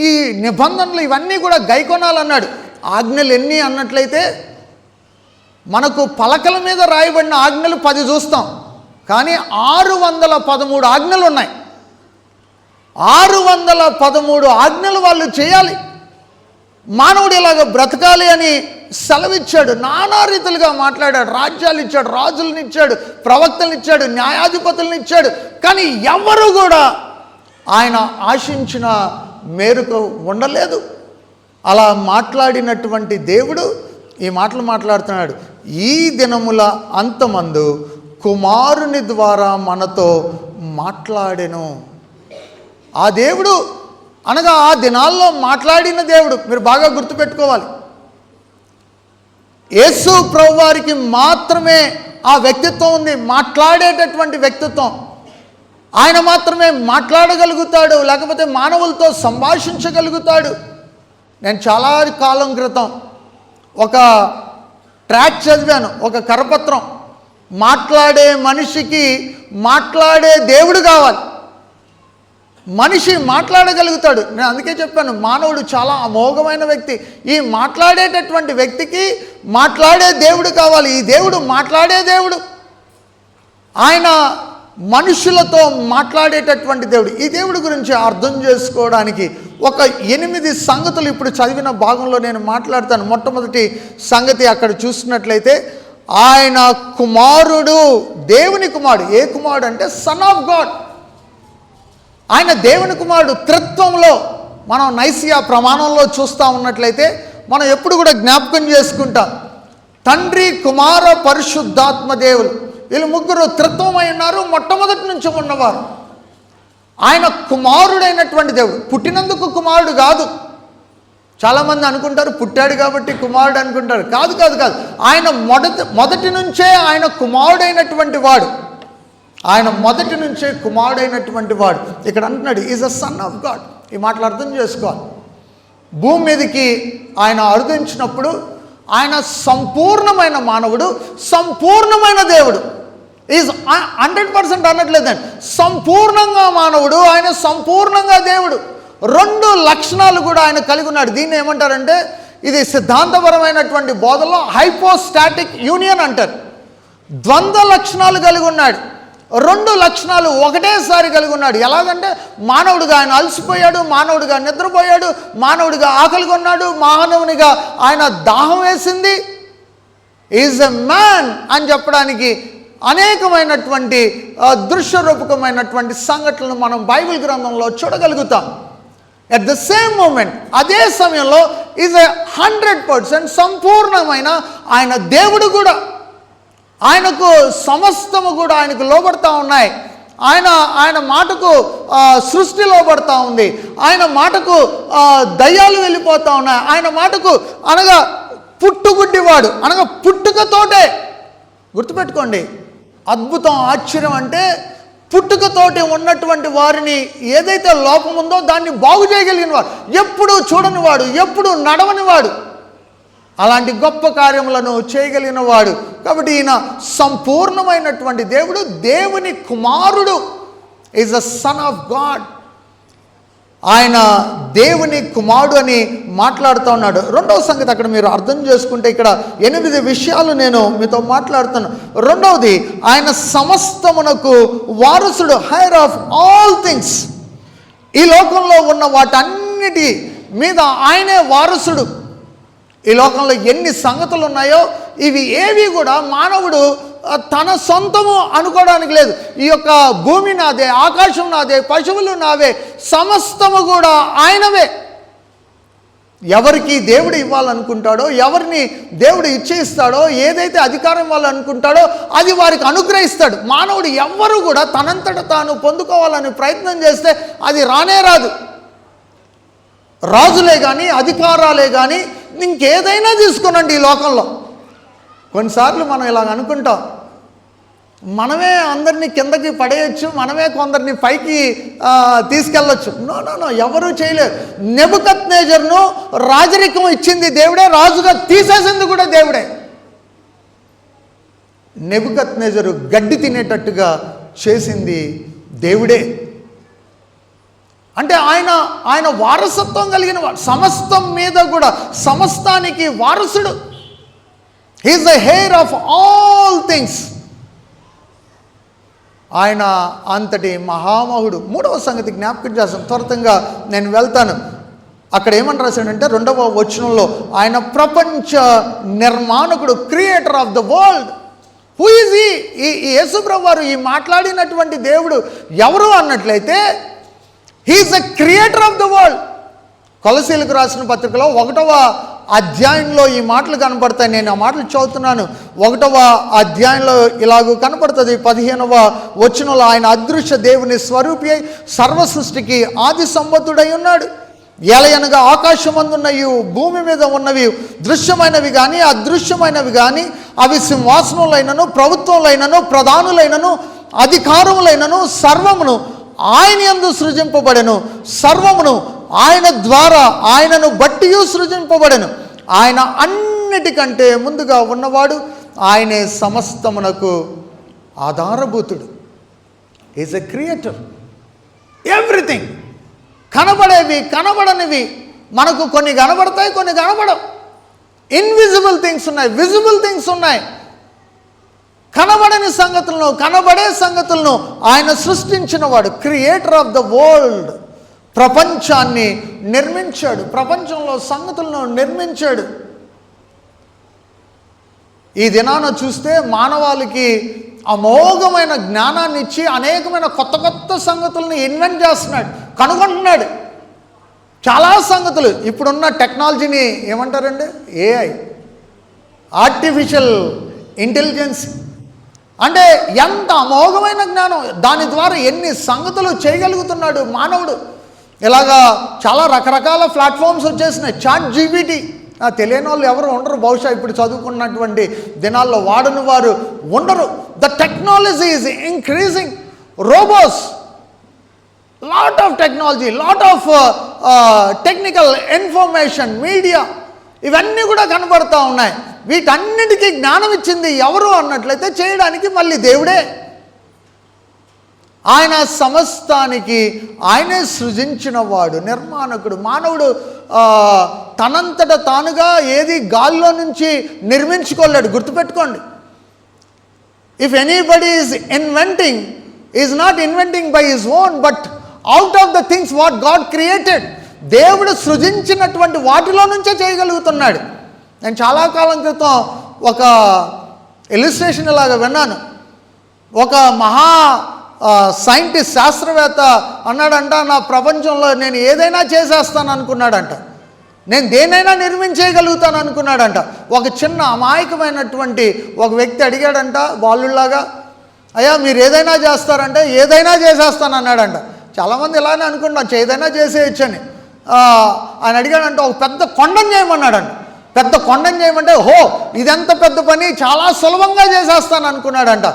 ఈ నిబంధనలు ఇవన్నీ కూడా గైకొనాలన్నాడు. ఆజ్ఞలు ఎన్ని అన్నట్లయితే మనకు పలకల మీద రాయబడిన ఆజ్ఞలు 10 చూస్తాం, కానీ 613 ఆజ్ఞలు ఉన్నాయి. 613 ఆజ్ఞలు వాళ్ళు చేయాలి. మానవుడు ఇలాగ బ్రతకాలి అని సెలవిచ్చాడు. నానా రీతులుగా మాట్లాడాడు. రాజ్యాలు ఇచ్చాడు, రాజులను ఇచ్చాడు, ప్రవక్తలను ఇచ్చాడు, న్యాయాధిపతులను ఇచ్చాడు. కానీ ఎవరు కూడా ఆయన ఆశించిన మేరకు ఉండలేదు. అలా మాట్లాడినటువంటి దేవుడు ఈ మాటలు మాట్లాడుతున్నాడు. ఈ దినముల అంతమందు కుమారుని ద్వారా మనతో మాట్లాడెను. ఆ దేవుడు అనగా ఆ దినాల్లో మాట్లాడిన దేవుడు. మీరు బాగా గుర్తుపెట్టుకోవాలి. యేసు ప్రభువారికి మాత్రమే ఆ వ్యక్తిత్వం ఉంది, మాట్లాడేటటువంటి వ్యక్తిత్వం. ఆయన మాత్రమే మాట్లాడగలుగుతాడు, లేకపోతే మానవులతో సంభాషించగలుగుతాడు. నేను చాలా కాలం క్రితం ఒక ట్రాక్ చదివాను, ఒక కరపత్రం. మాట్లాడే మనిషికి మాట్లాడే దేవుడు కావాలి. మనిషి మాట్లాడగలుగుతాడు. నేను అందుకే చెప్పాను, మానవుడు చాలా అమోఘమైన వ్యక్తి. ఈ మాట్లాడేటటువంటి వ్యక్తికి మాట్లాడే దేవుడు కావాలి. ఈ దేవుడు మాట్లాడే దేవుడు. ఆయన మనుషులతో మాట్లాడేటటువంటి దేవుడు. ఈ దేవుడి గురించి అర్థం చేసుకోవడానికి ఒక 8 సంగతులు ఇప్పుడు చదివిన భాగంలో నేను మాట్లాడతాను. మొట్టమొదటి సంగతి అక్కడ చూసినట్లయితే, ఆయన కుమారుడు, దేవుని కుమారుడు. ఏ కుమారుడు అంటే సన్ ఆఫ్ గాడ్. ఆయన దేవుని కుమారుడు. త్రిత్వంలో మనం నైసియా ప్రమాణంలో చూస్తూ ఉన్నట్లయితే మనం ఎప్పుడు కూడా జ్ఞాపకం చేసుకుంటాం, తండ్రి, కుమార, పరిశుద్ధాత్మ దేవులు, వీళ్ళు ముగ్గురు త్రిత్వమై ఉన్నారు. మొట్టమొదటి నుంచి ఉన్నవారు. ఆయన కుమారుడైనటువంటి దేవుడు. పుట్టినందుకు కుమారుడు కాదు. చాలామంది అనుకుంటారు పుట్టాడు కాబట్టి కుమారుడు అనుకుంటారు. కాదు కాదు కాదు ఆయన మొదటి నుంచే ఆయన కుమారుడైనటువంటి వాడు. ఆయన మొదటి నుంచే కుమారుడైనటువంటి వాడు. ఇక్కడ అంటున్నాడు is a son of God. ఈ మాటలు అర్థం చేసుకోవాలి. భూమి మీదకి ఆయన అరుదించినప్పుడు ఆయన సంపూర్ణమైన మానవుడు, సంపూర్ణమైన దేవుడు. ఈజ్ 100% అనట్లేదండి, సంపూర్ణంగా మానవుడు, ఆయన సంపూర్ణంగా దేవుడు. 2 లక్షణాలు కూడా ఆయన కలిగి ఉన్నాడు. దీన్ని ఏమంటారంటే, ఇది సిద్ధాంతపరమైనటువంటి బోధనలో హైపోస్టాటిక్ యూనియన్ అంటారు. ద్వంద్వ లక్షణాలు కలిగి ఉన్నాడు. 2 లక్షణాలు ఒకటేసారి కలిగి ఉన్నాడు. ఎలాగంటే, మానవుడిగా ఆయన అలసిపోయాడు, మానవుడిగా నిద్రపోయాడు, మానవుడిగా ఆకలి కొన్నాడు, మానవునిగా ఆయన దాహం వేసింది. ఈజ్ ఎ మ్యాన్ అని చెప్పడానికి అనేకమైనటువంటి దృశ్యరూపకమైనటువంటి సంఘటనలు మనం బైబిల్ గ్రంథంలో చూడగలుగుతాం. అట్ ద సేమ్ మూమెంట్, అదే సమయంలో ఈజ్ ఎ 100% సంపూర్ణమైన ఆయన దేవుడు కూడా. ఆయనకు సమస్తము కూడా ఆయనకు లోబడతా ఉన్నాయి. ఆయన మాటకు సృష్టి లోబడతా ఉంది. ఆయన మాటకు దయ్యాలు వెళ్ళిపోతూ ఉన్నాయి. ఆయన మాటకు అనగా పుట్టుగుడ్డివాడు, అనగా పుట్టుకతోటే. గుర్తుపెట్టుకోండి, అద్భుతం, ఆశ్చర్యం అంటే పుట్టుకతోటి ఉన్నటువంటి వారిని ఏదైతే లోపం ఉందో దాన్ని బాగు చేయగలిగిన వాడు, ఎప్పుడూ చూడని వాడు, ఎప్పుడూ నడవని వాడు, అలాంటి గొప్ప కార్యములను చేయగలిగిన వాడు. కాబట్టి ఈయన సంపూర్ణమైనటువంటి దేవుడు, దేవుని కుమారుడు. Is a son of God. ఆయన దేవుని కుమారుడు అని మాట్లాడుతూ ఉన్నాడు. 2వ సంగతి అక్కడ మీరు అర్థం చేసుకుంటే, ఇక్కడ 8 విషయాలు నేను మీతో మాట్లాడుతాను. 2వది, ఆయన సమస్తమునకు వారసుడు, హైర్ ఆఫ్ ఆల్ థింగ్స్. ఈ లోకంలో ఉన్న వాటన్నిటి మీద ఆయనే వారసుడు. ఈ లోకంలో ఎన్ని సంగతులు ఉన్నాయో ఇవి ఏవి కూడా మానవుడు తన సొంతము అనుకోవడానికి లేదు. ఈ యొక్క భూమి నాదే, ఆకాశం నాదే, పశువులు నావే, సమస్తము కూడా ఆయనవే. ఎవరికి దేవుడు ఇవ్వాలనుకుంటాడో, ఎవరిని దేవుడు ఇచ్చేస్తాడో, ఏదైతే అధికారం ఇవ్వాలనుకుంటాడో అది వారికి అనుగ్రహిస్తాడు. మానవుడు ఎవ్వరు కూడా తనంతట తాను పొందుకోవాలని ప్రయత్నం చేస్తే అది రానే రాదు. రాజులే కానీ, అధికారాలే కానీ, ఇంకేదైనా తీసుకునండి ఈ లోకంలో. కొన్నిసార్లు మనం ఇలాగ అనుకుంటాం, మనమే అందరినీ కిందకి పడేయచ్చు, మనమే కొందరిని పైకి తీసుకెళ్ళచ్చు. నో, ఎవరూ చేయలేరు. నెబుకద్నెజరును రాజరికం ఇచ్చింది దేవుడే, రాజుగా తీసేసింది కూడా దేవుడే. నెబుకద్నెజరు గడ్డి తినేటట్టుగా చేసింది దేవుడే. అంటే ఆయన వారసత్వం కలిగిన వాడు, సమస్తం మీద కూడా సమస్తానికి వారసుడు. He is the heir of all things. ఆయన అంతటి మహామహుడు. మూడవ సంగతి జ్ఞాపకం చేస్తాను, త్వరతంగా నేను వెళ్తాను. అక్కడ ఏమని రాశాడంటే 2వ వచనంలో ఆయన ప్రపంచ నిర్మాణకుడు, creator of the world. Who is ఈ యేసుప్రభువు వారు ఈ మాట్లాడినటువంటి దేవుడు ఎవరు అన్నట్లయితే he is the creator of the world. కొలసీలకు రాసిన పత్రికలో 1వ అధ్యాయంలో ఈ మాటలు కనపడతాయి. నేను ఆ మాటలు చదువుతున్నాను. 1వ అధ్యాయంలో ఇలాగూ కనపడుతుంది. 15వ వచనంలో ఆయన అదృశ్య దేవుని స్వరూపి అయి సర్వ సృష్టికి ఆది సంబద్ధుడై ఉన్నాడు. ఎలయనగా ఆకాశమందున్నవి, భూమి మీద ఉన్నవి, దృశ్యమైనవి కానీ అదృశ్యమైనవి కానీ, అవి సింహాసనములైనను, ప్రభుత్వములైనను, ప్రధానులైనను, అధికారములైనను, సర్వమును ఆయన యందు సృజింపబడెను. సర్వమును ఆయన ద్వారా, ఆయనను బట్టి సృజింపబడెను. ఆయన అన్నిటికంటే ముందుగా ఉన్నవాడు, ఆయనే సమస్తమునకు ఆధారభూతుడు. Is a creator. ఎవ్రీథింగ్, కనబడేవి, కనబడనివి, మనకు కొన్ని కనబడతాయి, కొన్ని కనబడవు. ఇన్విజిబుల్ థింగ్స్ ఉన్నాయి, విజిబుల్ థింగ్స్ ఉన్నాయి. కనబడని సంగతులను, కనబడే సంగతులను ఆయన సృష్టించిన వాడు. Creator of the world. ప్రపంచాన్ని నిర్మించాడు, ప్రపంచంలో సంగతులను నిర్మించాడు. ఈ దినాన చూస్తే మానవాళికి అమోఘమైన జ్ఞానాన్ని ఇచ్చి అనేకమైన కొత్త కొత్త సంగతులను ఇన్వెంట్ చేస్తున్నాడు, కనుగొంటున్నాడు. చాలా సంగతులు ఇప్పుడున్న టెక్నాలజీని ఏమంటారండి? AI, artificial intelligence. అంటే ఎంత అమోఘమైన జ్ఞానం! దాని ద్వారా ఎన్ని సంగతులు చేయగలుగుతున్నాడు మానవుడు. ఇలాగా చాలా రకరకాల ప్లాట్ఫామ్స్ వచ్చేసినాయి. ChatGPT తెలియని వాళ్ళు ఎవరు ఉండరు బహుశా, ఇప్పుడు చదువుకున్నటువంటి దినాల్లో వాడని వారు ఉండరు. The technology is increasing. Robots, lot of technology, lot of technical information, media, ఇవన్నీ కూడా కనబడుతూ ఉన్నాయి. వీటన్నిటికీ జ్ఞానం ఇచ్చింది ఎవరు అన్నట్లయితే చేయడానికి మళ్ళీ దేవుడే. ఆయన సమస్తానికి ఆయనే సృజించిన వాడు, నిర్మాణకుడు. మానవుడు తనంతట తానుగా ఏది గాల్లో నుంచి నిర్మించుకోలేడు. గుర్తుపెట్టుకోండి, if anybody is inventing, is not inventing by his own, but out of the things what God created. దేవుడు సృజించినటువంటి వాటిలో నుంచే చేయగలుగుతున్నాడు. నేను చాలా కాలం క్రితం ఒక ఇలిస్ట్రేషన్ ఇలాగా విన్నాను. ఒక మహా సైంటిస్ట్, శాస్త్రవేత్త అన్నాడంట, నా ప్రపంచంలో నేను ఏదైనా చేసేస్తాను అనుకున్నాడంట, నేను దేనైనా నిర్మించేయగలుగుతాను అనుకున్నాడంట. ఒక చిన్న అమాయకమైనటువంటి ఒక వ్యక్తి అడిగాడంట వాళ్ళలాగా, అయ్యా మీరు ఏదైనా చేస్తారంటే ఏదైనా చేసేస్తాను అన్నాడంట. చాలామంది ఇలానే అనుకుంటున్నాను, ఏదైనా చేసేయచ్చని. ఆయన అడిగాడంట, ఒక పెద్ద కొండను చేయమన్నాడంట. పెద్ద కొండను చేయమంటే, హో ఇదెంత పెద్ద పని, చాలా సులభంగా చేసేస్తాను అనుకున్నాడంట.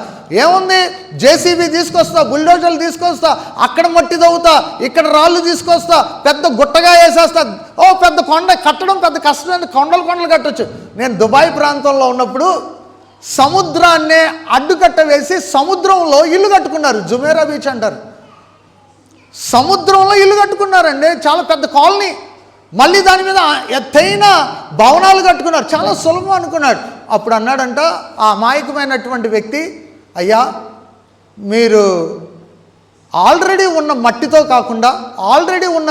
ఏముంది, జేసీబీ తీసుకొస్తా, బుల్డోజర్లు తీసుకొస్తా, అక్కడ మట్టి తవ్వుతా, ఇక్కడ రాళ్ళు తీసుకొస్తా, పెద్ద గుట్టగా వేసేస్తా. ఓ పెద్ద కొండ కట్టడం పెద్ద కష్టం, కొండలు కట్టొచ్చు. నేను దుబాయ్ ప్రాంతంలో ఉన్నప్పుడు సముద్రాన్నే అడ్డుకట్ట వేసి సముద్రంలో ఇల్లు కట్టుకున్నారు. జుమేరా బీచ్ అంటారు. సముద్రంలో ఇల్లు కట్టుకున్నారండి, చాలా పెద్ద కాలనీ. మళ్ళీ దాని మీద ఎత్తైన భవనాలు కట్టుకున్నారు. చాలా సులభం అనుకున్నాడు. అప్పుడు అన్నాడంట ఆ అమాయకమైనటువంటి వ్యక్తి, అయ్యా మీరు ఆల్రెడీ ఉన్న మట్టితో కాకుండా, ఆల్రెడీ ఉన్న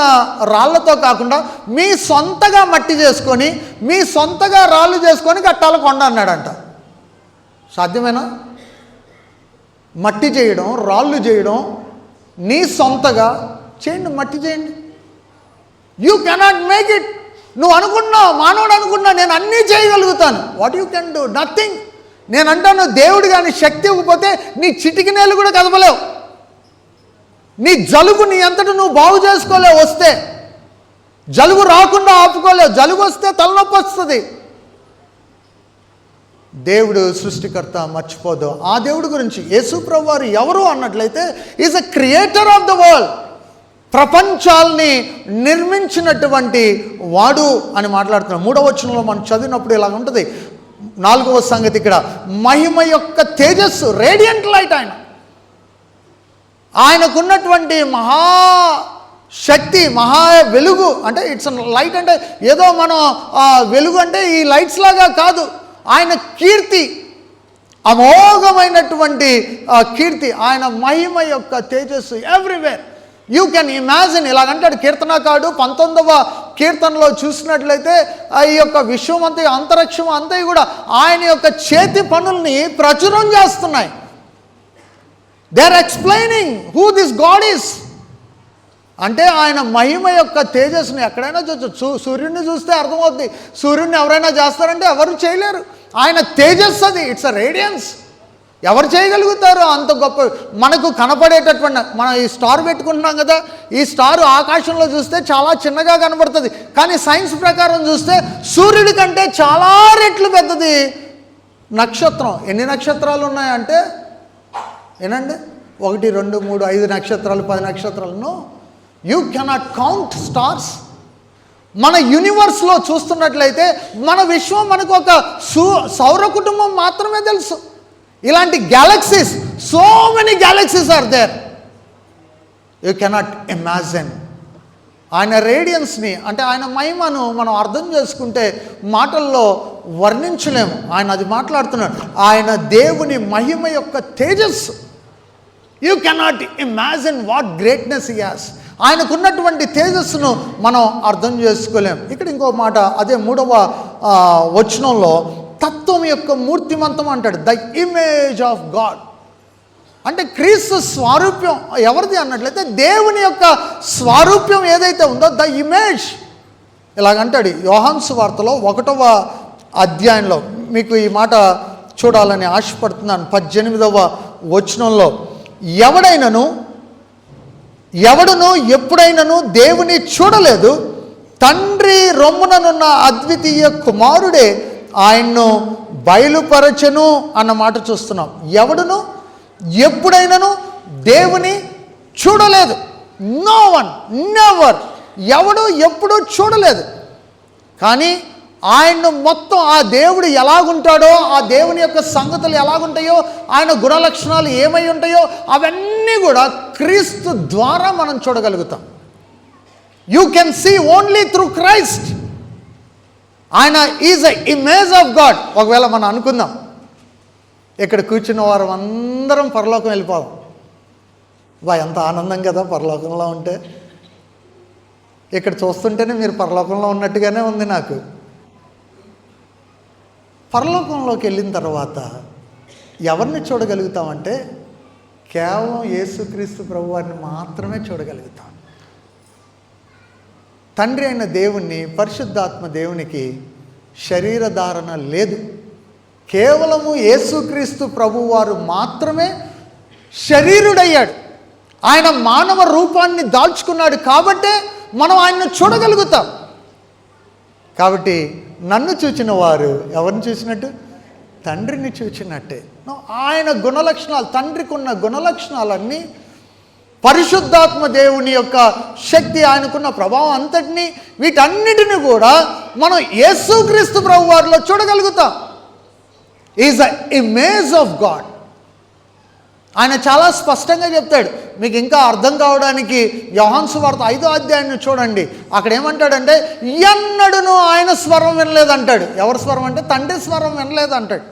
రాళ్లతో కాకుండా మీ సొంతగా మట్టి చేసుకొని, మీ సొంతగా రాళ్ళు చేసుకొని కట్టాల కొండ అన్నాడంట. సాధ్యమేనా? మట్టి చేయడం, రాళ్ళు చేయడం, నీ సొంతగా చేయండి, మట్టి చేయండి. You cannot make it. నువ్వు అనుకున్నావు, మానవుడు అనుకున్నా నేను అన్నీ చేయగలుగుతాను. What you can do? Nothing. నేను అంటాను, దేవుడు కానీ శక్తి ఇవ్వకపోతే నీ చిటికి నేలు కూడా కదపలేవు. నీ జలుబు నీ అంతటా నువ్వు బాగు చేసుకోలేవు. వస్తే జలుబు రాకుండా ఆపుకోలేవు. జలుబు వస్తే తలనొప్పి వస్తుంది. దేవుడు సృష్టికర్త మర్చిపోదు. ఆ దేవుడి గురించి యేసు ప్రభువారు ఎవరు అన్నట్లయితే is a creator of the world. ప్రపంచాల్ని నిర్మించినటువంటి వాడు అని మాట్లాడుతున్నాడు. 3వ వచనంలో మనం చదివినప్పుడు ఇలాగ ఉంటుంది. 4వ సంగతి ఇక్కడ, మహిమ యొక్క తేజస్సు, రేడియంట్ లైట్. ఆయనకున్నటువంటి మహాశక్తి, మహా వెలుగు. అంటే ఇట్స్ లైట్ అంటే ఏదో మనం వెలుగు అంటే ఈ లైట్స్ లాగా కాదు. ఆయన కీర్తి, అమోఘమైనటువంటి కీర్తి, ఆయన మహిమ యొక్క తేజస్సు ఎవ్రీవేర్. You can imagine. ఇలాగంటాడు కీర్తనకారుడు 19వ కీర్తనలో చూసినట్లయితే ఈ యొక్క విశ్వం అంతా, అంతరిక్షం అంతా కూడా ఆయన యొక్క చేతి పనుల్ని ప్రచురం చేస్తున్నాయి. They are explaining who this God is. అంటే ఆయన మహిమ యొక్క తేజస్సుని ఎక్కడైనా చూడొచ్చు. సూర్యుడిని చూస్తే అర్థమవుతుంది. సూర్యుడిని ఎవరైనా చేస్తారంటే ఎవరు చేయలేరు. ఆయన తేజస్సు అది. It's a radiance. ఎవరు చేయగలుగుతారు అంత గొప్ప? మనకు కనపడేటటువంటి, మనం ఈ స్టార్ పెట్టుకుంటున్నాం కదా, ఈ స్టార్ ఆకాశంలో చూస్తే చాలా చిన్నగా కనబడుతుంది. కానీ సైన్స్ ప్రకారం చూస్తే సూర్యుడి కంటే చాలా రెట్లు పెద్దది నక్షత్రం. ఎన్ని నక్షత్రాలు ఉన్నాయంటే ఏనండి, 1, 2, 3, 5 నక్షత్రాలు, 10 నక్షత్రాలను యూ కెనాట్ కౌంట్ స్టార్స్. మన యూనివర్స్లో చూస్తున్నట్లయితే మన విశ్వం మనకు ఒక సౌర కుటుంబం మాత్రమే తెలుసు. ఇలాంటి galaxies, so many galaxies are there. You cannot imagine. ఆయన రేడియన్స్ని, అంటే ఆయన మహిమను మనం అర్థం చేసుకుంటే మాటల్లో వర్ణించలేము. ఆయన అది మాట్లాడుతున్నాడు. ఆయన దేవుని మహిమ యొక్క తేజస్సు. You cannot imagine what greatness he has. ఆయనకున్నటువంటి తేజస్సును మనం అర్థం చేసుకోలేం. ఇక్కడ ఇంకో మాట, అదే 3వ వచనంలో తత్వం యొక్క మూర్తిమంతం అంటాడు. The image of God. అంటే క్రీస్తు స్వారూప్యం ఎవరిది అన్నట్లయితే దేవుని యొక్క స్వారూప్యం ఏదైతే ఉందో ద ఇమేజ్. ఇలాగంటాడు యోహాను సువార్తలో 1వ అధ్యాయంలో. మీకు ఈ మాట చూడాలని ఆశపడుతున్నాను. 18వ వచనంలో, ఎవడును ఎప్పుడైనను దేవుని చూడలేదు, తండ్రి రొమ్ముననున్న అద్వితీయ కుమారుడే ఆయన్ను బయలుపరచెను అన్న మాట చూస్తున్నాం. ఎవడును ఎప్పుడైనను దేవుని చూడలేదు. No one, never. ఎవడు ఎప్పుడు చూడలేదు. కానీ ఆయన్ను మొత్తం, ఆ దేవుడు ఎలాగుంటాడో, ఆ దేవుని యొక్క సంగతులు ఎలాగుంటాయో, ఆయన గుణలక్షణాలు ఏమై ఉంటాయో అవన్నీ కూడా క్రీస్తు ద్వారా మనం చూడగలుగుతాం. You can see only through Christ. ఆయన is a image of God. ఒకవేళ మనం అనుకుందాం, ఇక్కడ కూర్చున్న వారు అందరం పరలోకం వెళ్ళిపోదాం. ఎంత ఆనందం కదా పరలోకంలో ఉంటే. ఇక్కడ చూస్తుంటేనే మీరు పరలోకంలో ఉన్నట్టుగానే ఉంది నాకు. పరలోకంలోకి వెళ్ళిన తర్వాత ఎవరిని చూడగలుగుతామంటే కేవలం యేసుక్రీస్తు ప్రభువారిని మాత్రమే చూడగలుగుతాం. తండ్రి అయిన దేవుణ్ణి, పరిశుద్ధాత్మ దేవునికి శరీరధారణ లేదు. కేవలము యేసుక్రీస్తు ప్రభువారు మాత్రమే శరీరుడయ్యాడు. ఆయన మానవ రూపాన్ని దాల్చుకున్నాడు కాబట్టే మనం ఆయన్ను చూడగలుగుతాం. కాబట్టి నన్ను చూచిన వారు ఎవరిని చూసినట్టు? తండ్రిని చూచినట్టే. ఆయన గుణలక్షణాలు, తండ్రికి ఉన్న గుణలక్షణాలన్నీ, పరిశుద్ధాత్మ దేవుని యొక్క శక్తి, ఆయనకున్న ప్రభావం అంతటినీ, వీటన్నిటిని కూడా మనం యేసుక్రీస్తు ప్రభువారిలో చూడగలుగుతాం. Is a image of God. ఆయన చాలా స్పష్టంగా చెప్తాడు. మీకు ఇంకా అర్థం కావడానికి యోహాను సువార్త 5వ అధ్యాయాన్ని చూడండి. అక్కడ ఏమంటాడంటే, ఎన్నడూను ఆయన స్వరం వినలేదంటాడు. ఎవరి స్వరం అంటే తండ్రి స్వరం వినలేదంటాడు.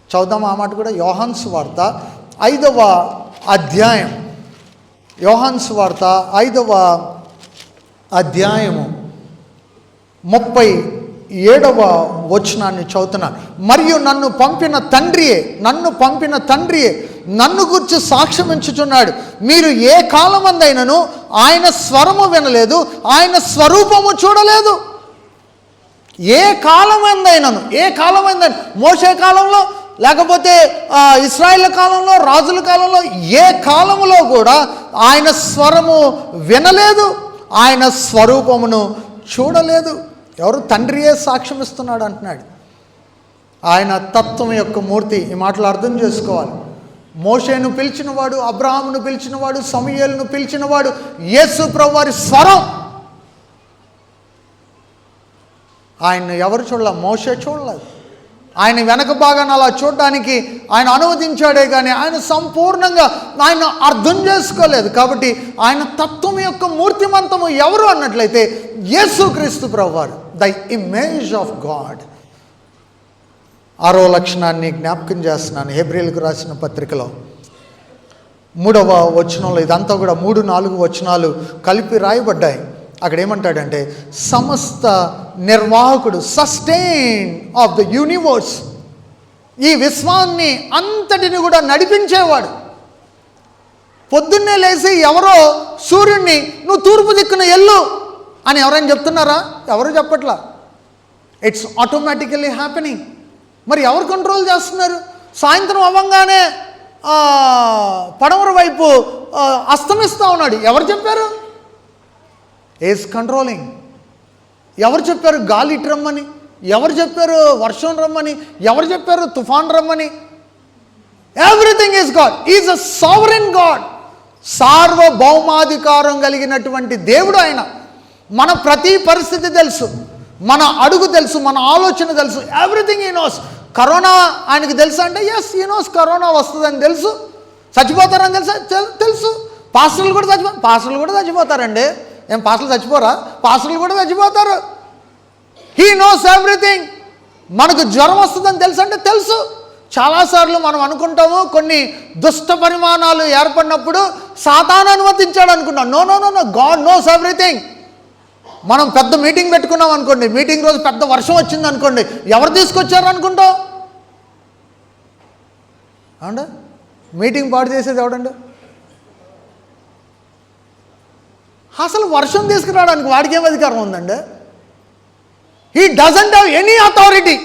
చూద్దాం ఆ మాట కూడా. యోహాను సువార్త 5వ అధ్యాయం యోహాను సువార్త 5వ అధ్యాయము 37వ వచనాన్ని చదువుతున్నాను. మరియు నన్ను పంపిన తండ్రియే నన్ను గురించి సాక్ష్యం ఇచ్చుచున్నాడు. మీరు ఏ కాలమందైనను ఆయన స్వరము వినలేదు, ఆయన స్వరూపము చూడలేదు. ఏ కాలమందైనను మోషే కాలంలో, లేకపోతే ఇశ్రాయేల్ కాలంలో, రాజుల కాలంలో, ఏ కాలంలో కూడా ఆయన స్వరము వినలేదు, ఆయన స్వరూపమును చూడలేదు. ఎవరు? తండ్రియే సాక్ష్యం ఇస్తున్నాడు అంటున్నాడు. ఆయన తత్వం యొక్క మూర్తి. ఈ మాటలు అర్థం చేసుకోవాలి. మోషేను పిలిచినవాడు, అబ్రహామును పిలిచినవాడు, సమూయేలును పిలిచినవాడు యేసు ప్రభువారి స్వరం. ఆయన ఎవరు చూడలే? మోషే చూడలేదు. ఆయన వెనక భాగాన్ని అలా చూడడానికి ఆయన అనువదించాడే కానీ ఆయన సంపూర్ణంగా ఆయన అర్థం చేసుకోలేదు. కాబట్టి ఆయన తత్వం యొక్క మూర్తిమంతము ఎవరు అన్నట్లయితే యేసుక్రీస్తు ప్రభువారు, ద ఇమేజ్ ఆఫ్ గాడ్. 6వ లక్షణాన్ని జ్ఞాపకం చేస్తున్నాను. హెబ్రీయులకు రాసిన పత్రికలో 3వ వచనంలో, ఇదంతా కూడా 3-4 వచనాలు కలిపి రాయబడ్డాయి. అక్కడ ఏమంటాడంటే, సమస్త నిర్వాహకుడు, సస్టైన్ ఆఫ్ ద యూనివర్స్, ఈ విశ్వాన్ని అంతటిని కూడా నడిపించేవాడు. పొద్దున్నే లేచి ఎవరో సూర్యుడిని నువ్వు తూర్పు దిక్కున ఎల్లు అని ఎవరైనా చెప్తున్నారా? ఎవరు చెప్పట్లా. It's automatically happening. మరి ఎవరు కంట్రోల్ చేస్తున్నారు? సాయంత్రం అవ్వంగానే పడమర వైపు అస్తమిస్తూ ఉన్నాడు. ఎవరు చెప్పారు? Is controlling. ఎవరు చెప్పారు గాలి ఇటు రమ్మని? ఎవరు చెప్పారు వర్షం రమ్మని? ఎవరు చెప్పారు తుఫాన్ రమ్మని? Everything is God. Is a sovereign God. సార్వభౌమాధికారం కలిగినటువంటి దేవుడు ఆయన. మన ప్రతి పరిస్థితి తెలుసు, మన అడుగు తెలుసు, మన ఆలోచన తెలుసు. ఎవ్రీథింగ్ ఈ నోస్. కరోనా ఆయనకి తెలుసా అంటే ఎస్, ఈ నోస్ కరోనా వస్తుందని తెలుసు. చచ్చిపోతారని తెలుసు. పాస్టర్లు కూడా చచ్చిపోతారండి. ఏం పాస్టర్లు చచ్చిపోరా? పాస్టర్లు కూడా చచ్చిపోతారు. He knows everything. మనకు జ్వరం వస్తుందని తెలుసు అంటే తెలుసు. చాలాసార్లు మనం అనుకుంటాము కొన్ని దుష్ట పరిమాణాలు ఏర్పడినప్పుడు సాతాను అనుమతించాడు అనుకుంటాం. No no no no, God knows everything. మనం పెద్ద మీటింగ్ పెట్టుకున్నాం అనుకోండి, మీటింగ్ రోజు పెద్ద వర్షం వచ్చింది అనుకోండి, ఎవరు తీసుకొచ్చారు అనుకుంటాం? అవునా? మీటింగ్ పాడు చేసేది ఎవడండి? అసలు వర్షం తీసుకురావడానికి వాడికి ఏం అధికారం ఉందండి? He doesn't have any authority.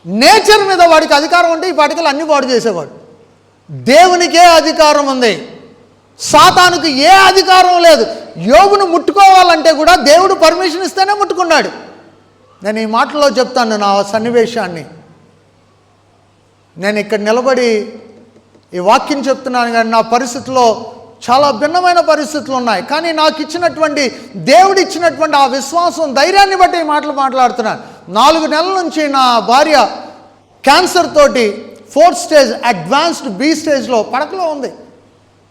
Nature మీద వాడికి అధికారం ఉంటే ఈ పాటికలు అన్నీ పాడు చేసేవాడు. దేవునికే అధికారం ఉంది, సాతానుకు ఏ అధికారం లేదు. యోబును ముట్టుకోవాలంటే కూడా దేవుడు పర్మిషన్ ఇస్తేనే ముట్టుకున్నాడు. నేను ఈ మాటలో చెప్తాను నా సన్నివేశాన్ని. నేను ఇక్కడ నిలబడి ఈ వాక్యం చెప్తున్నాను, కానీ నా పరిస్థితిలో చాలా భిన్నమైన పరిస్థితులు ఉన్నాయి. కానీ నాకు ఇచ్చినటువంటి దేవుడు ఇచ్చినటువంటి ఆ విశ్వాసం, ధైర్యాన్ని బట్టి ఈ మాటలు మాట్లాడుతున్నాను. 4 నెలల నుంచి నా భార్య క్యాన్సర్ తోటి 4th స్టేజ్, అడ్వాన్స్డ్ B స్టేజ్లో పడకలో ఉంది.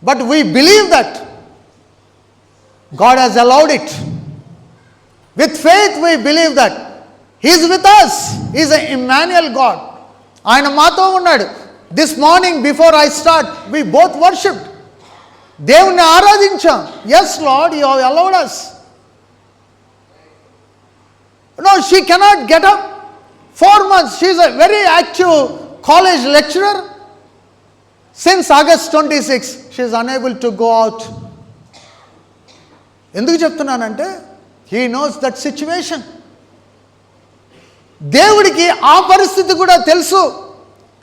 But we believe that God has allowed it. With faith we believe that He is with us. He is an Emmanuel God. ఆయన మాతో ఉన్నాడు. This morning before I start, we both worshipped. దేవుణ్ణి ఆరాధించాం. Yes Lord, you have allowed us. No, she cannot get up. 4 months. She is a very active college lecturer. Since August 26, she is unable to go out. ఎందుకు చెప్తున్నానంటే he knows that situation. దేవుడికి ఆ పరిస్థితి కూడా తెలుసు.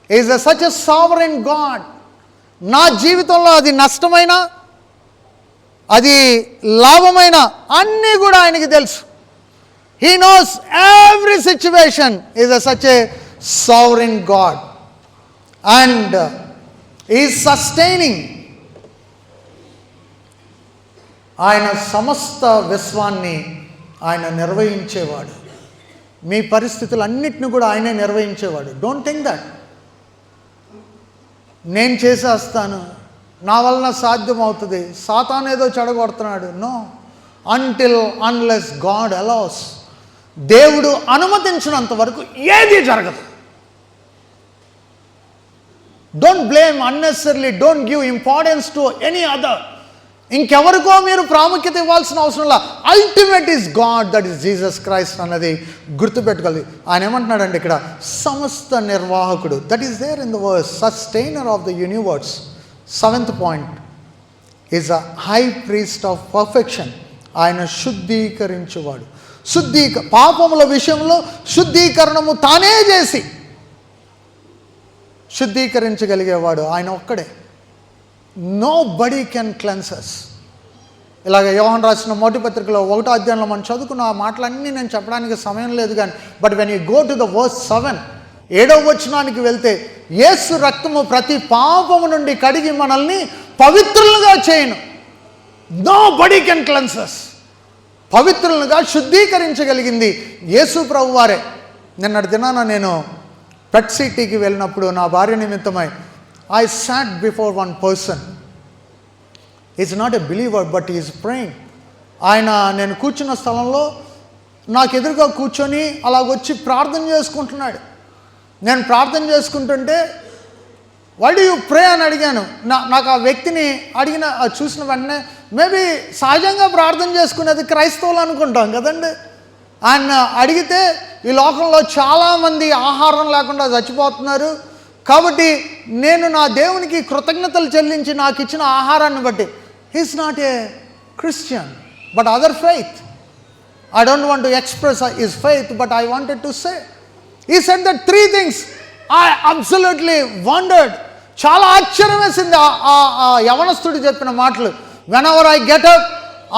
Is such a sovereign God. నా జీవితంలో అది నష్టమైన, అది లాభమైన అన్నీ కూడా ఆయనకి తెలుసు. He knows every situation. Is such a sovereign God and is sustaining. ఆయన సమస్త విశ్వాన్ని ఆయన నిర్వహించేవాడు. మీ పరిస్థితులన్నిటిని కూడా ఆయనే నిర్వహించేవాడు. డోంట్ థింక్ దట్ నేను చేసేస్తాను, నా వలన సాధ్యమవుతుంది, సాతాను ఏదో చెడగొడుతున్నాడు. No, until unless God allows. దేవుడు అనుమతించినంత వరకు ఏది జరగదు. Don't blame unnecessarily. Don't give importance to any other. ఇంకెవరికో మీరు ప్రాముఖ్యత ఇవ్వాల్సిన అవసరం లేదు. Ultimate is God, that is Jesus Christ అన్నది గుర్తుపెట్టుకోవాలి. ఆయన ఏమంటున్నాడండి ఇక్కడ, సమస్త నిర్వాహకుడు, that is there in the verse, sustainer of the universe. 7th point is a high priest of perfection. ఆయన శుద్ధీకరించువాడు. పాపముల విషయంలో శుద్ధీకరణము తానే చేసి శుద్ధీకరించగలిగేవాడు ఆయన ఒక్కడే. Nobody can cleanses. ఇలాగ యోహాను రాసిన మొదటి పత్రికలో 1వ అధ్యాయంలో మనం చదువుకున్న ఆ మాటలన్నీ నేను చెప్పడానికి సమయం లేదు కానీ, but when you go to the verse 7, 7వ వచనానికి వెళ్తే, యేసు రక్తము ప్రతి పాపము నుండి కడిగి మనల్ని పవిత్రులుగా చేయను. Nobody can cleanses. పవిత్రులుగా శుద్ధీకరించగలిగింది యేసు ప్రభు వారే. నిన్నటి దినాన నేను పెట్ సిటీకి వెళ్ళినప్పుడు నా భార్య నిమిత్తమై I sat before one person. He's not a believer, but he is praying. ఆయన నేను కూర్చున్న స్థలంలో నాకు ఎదురుగా కూర్చొని అలాగొచ్చి ప్రార్థన చేసుకుంటున్నాడు. నేను ప్రార్థన చేసుకుంటుంటే, వై డు యూ ప్రే అని అడిగాను. నాకు ఆ వ్యక్తిని చూసిన వెంటనే, మేబీ సహజంగా ప్రార్థన చేసుకునేది క్రైస్తవులు అనుకుంటాం కదండి. ఆయన అడిగితే, ఈ లోకంలో చాలామంది ఆహారం లేకుండా చచ్చిపోతున్నారు, కాబట్టి నేను నా దేవునికి కృతజ్ఞతలు చెల్లించి నాకు ఇచ్చిన ఆహారాన్ని బట్టి. He's not a Christian but other faith. I don't want to express his faith, but I wanted to say. He said that 3 things. I absolutely wondered. చాలా ఆశ్చర్యం వేసింది ఆ యవనస్తుడు చెప్పిన మాటలు. Whenever I get up,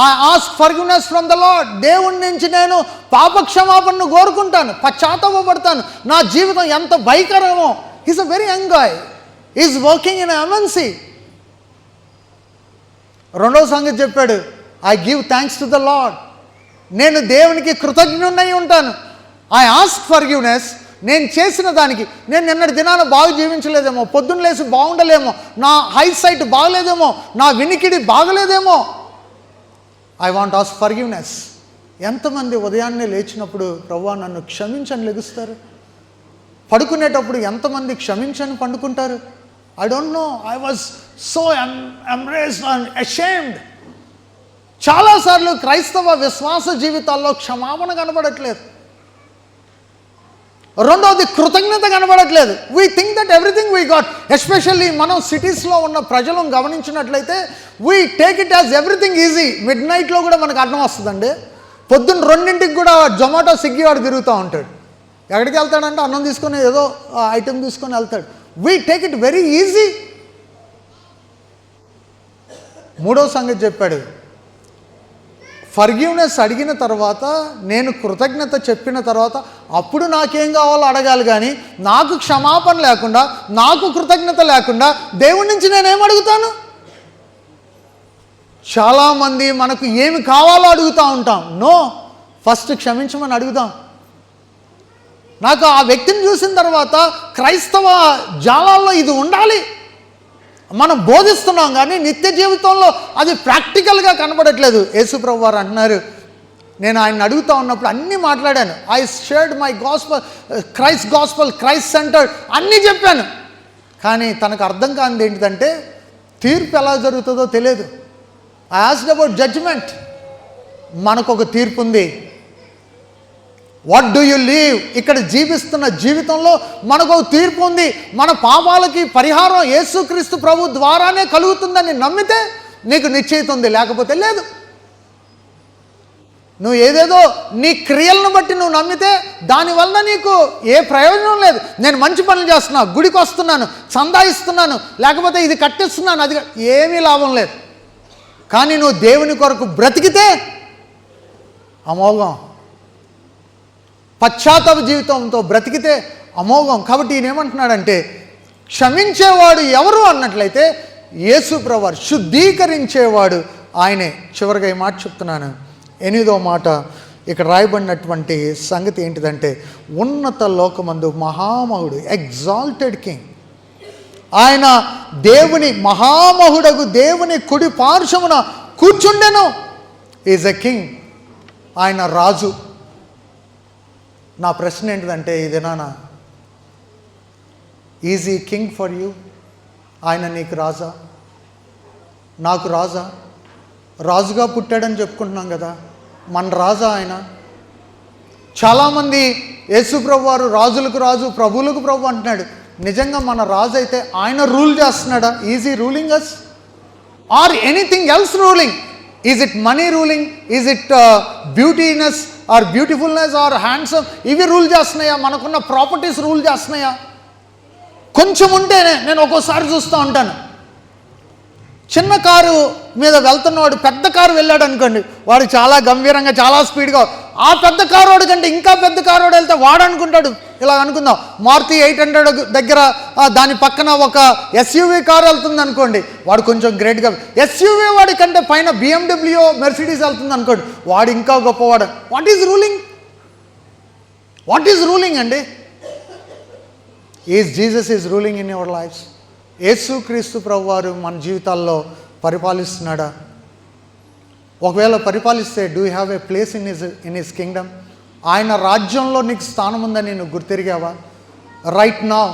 I ask forgiveness from the lord. దేవుడి నుంచి నేను పాపక్షమాపణను కోరుకుంటాను, పశ్చాత్తాపపడతాను. నా జీవితం ఎంత భయంకరమో. He's a very young guy. He's working in MNC. రెండవ సంగతి చెప్పాడు, I give thanks to the lord. నేను దేవునికి కృతజ్ఞుడై ఉంటాను. I ask forgiveness. నేను చేసిన దానికి, నేను నిన్నటి దినాన బాగా జీవించలేదేమో, పొద్దున్న లేసి బాగుండలేమో, నా హైసైట్ బాగలేదేమో, నా వినికిడి బాగలేదేమో. I want ask forgiveness. ఎంతమంది ఉదయాన్నే లేచినప్పుడు, ప్రభువా నన్ను క్షమించని లెగుస్తారు? పడుకునేటప్పుడు ఎంతమంది క్షమించని పండుకుంటారు? I don't know. I was so embraced and ashamed. చాలాసార్లు క్రైస్తవ విశ్వాస జీవితాల్లో క్షమాపణ కనబడట్లేదు. రెండవది కృతజ్ఞత కనబడట్లేదు. We think that everything we got. Especially మనం సిటీస్లో ఉన్న ప్రజలను గమనించినట్లయితే, we take it as everything easy. మిడ్ నైట్లో కూడా మనకు అర్థం వస్తుందండి. పొద్దున్న 2ంటికి కూడా జొమాటో, స్విగ్గీ వాడు తిరుగుతూ ఉంటాడు. ఎక్కడికి వెళ్తాడంటే అన్నం తీసుకొని ఏదో ఐటెం తీసుకొని వెళ్తాడు. We take it very easy. 3వ సంగతి చెప్పాడు, ఫర్గివ్నెస్ అడిగిన తర్వాత, నేను కృతజ్ఞత చెప్పిన తర్వాత అప్పుడు నాకేం కావాలో అడగాలి, కానీ నాకు క్షమాపణ లేకుండా, నాకు కృతజ్ఞత లేకుండా దేవుడి నుంచి నేనేం అడుగుతాను? చాలామంది మనకు ఏమి కావాలో అడుగుతూ ఉంటాం. నో, ఫస్ట్ క్షమించమని అడుగుదాం. నాకు ఆ వ్యక్తిని చూసిన తర్వాత క్రైస్తవ జాలాల్లో ఇది ఉండాలి. మనం బోధిస్తున్నాం కానీ నిత్య జీవితంలో అది ప్రాక్టికల్గా కనబడట్లేదు. యేసుప్రభు వారు అంటున్నారు, నేను ఆయన అడుగుతూ ఉన్నప్పుడు అన్నీ మాట్లాడాను. I shared my gospel, Christ centred అన్నీ చెప్పాను. కానీ తనకు అర్థం కానిది ఏంటిదంటే, తీర్పు ఎలా జరుగుతుందో తెలియదు. I asked about judgement. మనకు ఒక తీర్పు ఉంది. What do you leave? ఇక్కడ జీవిస్తున్న జీవితంలో మనకు తీర్పు ఉంది. మన పాపాలకి పరిహారం యేసుక్రీస్తు ప్రభు ద్వారానే కలుగుతుందని నమ్మితే నీకు నిశ్చయిత ఉంది, లేకపోతే లేదు. నువ్వు ఏదేదో నీ క్రియలను బట్టి నువ్వు నమ్మితే దానివల్ల నీకు ఏ ప్రయోజనం లేదు. నేను మంచి పనులు చేస్తున్నా, గుడికి వస్తున్నాను, చందా ఇస్తున్నాను, లేకపోతే ఇది కట్టిస్తున్నాను, అది ఏమీ లాభం లేదు. కానీ నువ్వు దేవుని కొరకు బ్రతికితే అమోఘం. పశ్చాత్తాప జీవితంతో బ్రతికితే అమోఘం. కాబట్టి ఈయన ఏమంటున్నాడంటే, క్షమించేవాడు ఎవరు అన్నట్లయితే యేసు ప్రభువారు, శుద్ధీకరించేవాడు ఆయనే. చివరిగా ఈ మాట చెప్తున్నాను. 8వ మాట ఇక్కడ రాయబడినటువంటి సంగతి ఏంటిదంటే, ఉన్నత లోకమందు మహామహుడు, ఎగ్జాల్టెడ్ కింగ్. ఆయన దేవుని మహామహుడగు దేవుని కుడి పార్శ్వమున కూర్చుండెను. Is a king. ఆయన రాజు. నా ప్రశ్న ఏంటిదంటే, ఇదేనా ఈజీ కింగ్ ఫర్ యూ? ఆయన నీకు రాజా, నాకు రాజా? రాజుగా పుట్టాడని చెప్పుకుంటున్నాం కదా, మన రాజా ఆయన. చాలామంది యేసు ప్రభు వారు రాజులకు రాజు ప్రభువులకు ప్రభు అంటున్నాడు. నిజంగా మన రాజు అయితే ఆయన రూల్ చేస్తున్నాడా? ఈజ్ ఈ ruling us or anything else ruling? Is it money ruling? Is it beautyness or beautifulness or handsome? ఇవి రూల్ చేస్తున్నాయా? మనకున్న ప్రాపర్టీస్ రూల్ చేస్తున్నాయా? కొంచెం ఉంటేనే, నేను ఒక్కోసారి చూస్తూ ఉంటాను, చిన్న కారు మీద వెళ్తున్నవాడు పెద్ద కారు వెళ్ళాడు అనుకోండి, వాడు చాలా గంభీరంగా చాలా స్పీడ్గా, ఆ పెద్ద కారు వాడు కంటే ఇంకా పెద్ద కారు వాడు వెళ్తే వాడు అనుకుంటాడు, ఇలా అనుకుందాం మారుతి 800 దగ్గర దాని పక్కన ఒక ఎస్యూవీ కారు వెళ్తుంది అనుకోండి, వాడు కొంచెం గ్రేట్గా, ఎస్యూవీ వాడి కంటే పైన BMW మెర్సిడీస్ వెళ్తుంది అనుకోండి, వాడు ఇంకా గొప్పవాడు. What is ruling? What is ruling అండి? Is Jesus is ruling in your lifes? Yesu Kristu ప్రభు వారు మన జీవితాల్లో పరిపాలిస్తున్నాడా? ఒకవేళ పరిపాలిస్తే do you have a place in his kingdom? ఆయన రాజ్యంలో నీకు స్థానం ఉందని నువ్వు గుర్తెరిగావా? రైట్ నౌ,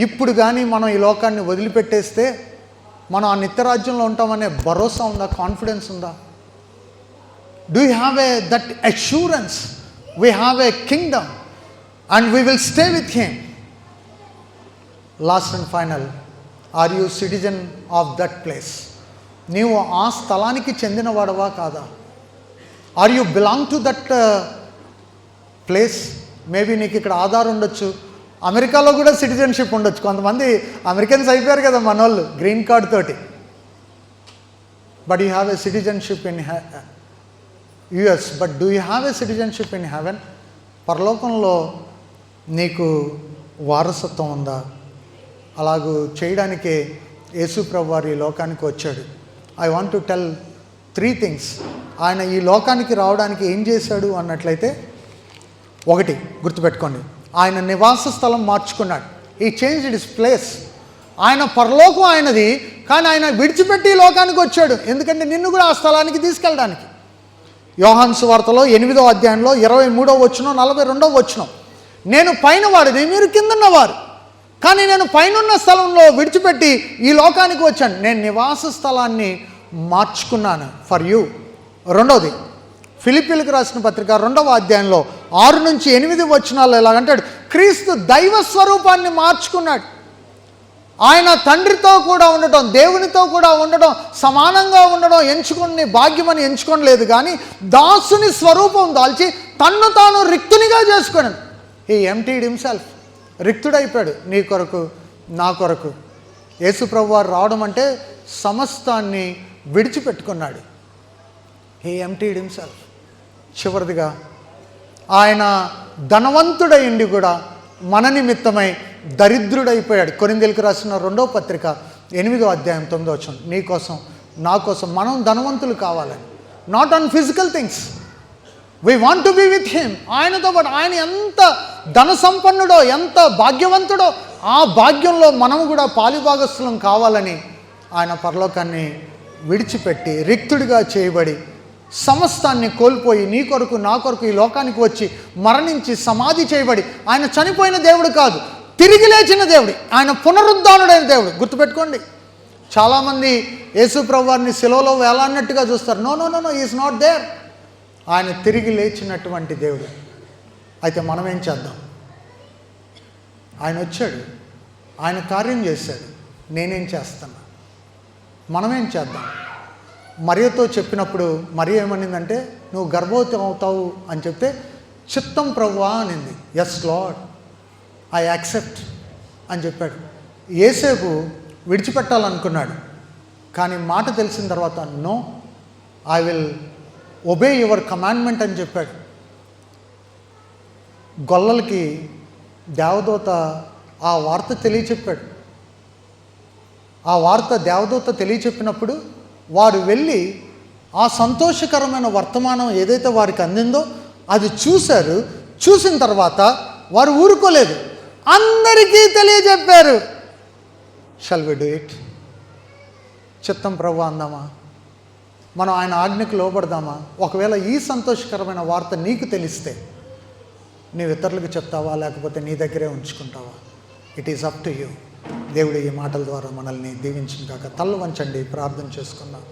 ఇప్పుడు కానీ మనం ఈ లోకాన్ని వదిలిపెట్టేస్తే మనం ఆ నిత్య రాజ్యంలో ఉంటామనే భరోసా ఉందా? కాన్ఫిడెన్స్ ఉందా? Do you have that assurance? We have a kingdom and we will stay with him. Last and final, are you citizen of that place? నీవు ఆ స్థలానికి చెందినవాడవా కాదా? Are you belong to that place? Maybe నీకు ఇక్కడ ఆధార్ ఉండొచ్చు, అమెరికాలో కూడా సిటిజన్షిప్ ఉండొచ్చు. కొంతమంది అమెరికన్స్ అయిపోయారు కదా మన వాళ్ళు గ్రీన్ కార్డ్ తోటి. But you have a citizenship in US. But do you have a citizenship in heaven? పరలోకంలో నీకు వారసత్వం ఉందా? అలాగూ చేయడానికే యేసు ప్రభు వారు ఈ లోకానికి వచ్చాడు. I want to tell 3 things. ఆయన ఈ లోకానికి రావడానికి ఏం చేశాడు అన్నట్లయితే, ఒకటి గుర్తుపెట్టుకోండి, ఆయన నివాస స్థలం మార్చుకున్నాడు. ఈ చేంజ్డ్ హిస్ ప్లేస్. ఆయన పరలోకం ఆయనది, కానీ ఆయన విడిచిపెట్టి ఈ లోకానికి వచ్చాడు. ఎందుకంటే నిన్ను కూడా ఆ స్థలానికి తీసుకెళ్ళడానికి. యోహాను సువార్తలో 8వ అధ్యాయంలో 23వ వచనం 42వ వచనం, నేను పైన వాడిని, మీరు కిందన్నవారు, కానీ నేను పైనున్న స్థలంలో విడిచిపెట్టి ఈ లోకానికి వచ్చాను. నేను నివాస స్థలాన్ని మార్చుకున్నాను ఫర్ యూ. రెండవది, ఫిలిప్పీలకు రాసిన పత్రిక 2వ అధ్యాయంలో 6 నుంచి 8 వచనాల్లో ఇలాగంటాడు, క్రీస్తు దైవ స్వరూపాన్ని మార్చుకున్నాడు. ఆయన తండ్రితో కూడా ఉండటం, దేవునితో కూడా ఉండటం, సమానంగా ఉండడం ఎంచుకుని భాగ్యమని ఎంచుకోలేదు, కానీ దాసుని స్వరూపం దాల్చి తన్ను తాను రిక్తునిగా చేసుకున్నాడు. He emptied himself. రిక్తుడైపోయాడు నీ కొరకు, నా కొరకు. యేసు ప్రభు వారు రావడం అంటే సమస్తాన్ని విడిచిపెట్టుకున్నాడు. He emptied himself. చివరిదిగా, ఆయన ధనవంతుడైండి కూడా మన నిమిత్తమై దరిద్రుడైపోయాడు. కొరింథీయులకు రాసిన 2వ పత్రిక 8వ అధ్యాయం 9వ వచనం, నీ కోసం నా కోసం మనం ధనవంతులు కావాలని. Not on physical things, we want to be with him. ఆయనతో పాటు, ఆయన ఎంత ధన సంపన్నుడో, ఎంత భాగ్యవంతుడో, ఆ భాగ్యంలో మనము కూడా పాలిభాగస్థులం కావాలని ఆయన పరలోకాన్ని విడిచిపెట్టి రిక్తుడిగా చేయబడి సమస్తాన్ని కోల్పోయి నీ కొరకు నా కొరకు ఈ లోకానికి వచ్చి మరణించి సమాధి చేయబడి, ఆయన చనిపోయిన దేవుడు కాదు, తిరిగి లేచిన దేవుడు, ఆయన పునరుద్ధానుడైన దేవుడు. గుర్తుపెట్టుకోండి, చాలామంది యేసు ప్రభు వారిని శిలువలో వేలాడినట్టుగా చూస్తారు. No no no no, is not there. ఆయన తిరిగి లేచినటువంటి దేవుడు. అయితే మనం ఏం చేద్దాం? ఆయన వచ్చాడు, ఆయన కార్యం చేశాడు, నేనేం చేస్తాను? మనమేం చేద్దాం? మరియతో చెప్పినప్పుడు మరియ ఏమనిందంటే, నువ్వు గర్భవతి అవుతావు అని చెప్తే, చిత్తం ప్రభువా అనింది. ఎస్ లార్డ్, ఐ యాక్సెప్ట్ అని చెప్పాడు. యేసేపు విడిచిపెట్టాలనుకున్నాడు, కానీ మాట తెలిసిన తర్వాత no, I will obey your commandment అని చెప్పాడు. గొల్లలకి దేవదూత ఆ వార్త తెలియచెప్పాడు. ఆ వార్త దేవదూత తెలియచెప్పినప్పుడు వారు వెళ్ళి ఆ సంతోషకరమైన వర్తమానం ఏదైతే వారికి అందిందో అది చూశారు. చూసిన తర్వాత వారు ఊరుకోలేదు, అందరికీ తెలియజెప్పారు. Shall we do it? చిత్తం ప్రభు అందామా? మనం ఆయన ఆజ్ఞకు లోబడదామా? ఒకవేళ ఈ సంతోషకరమైన వార్త నీకు తెలిస్తే నీవు ఇతరులకు చెప్తావా, లేకపోతే నీ దగ్గరే ఉంచుకుంటావా? It is up to you. దేవుడు ఈ మాటల ద్వారా మనల్ని దీవించిన కాక. తల్ల వంచండి, ప్రార్థన చేసుకుందాం.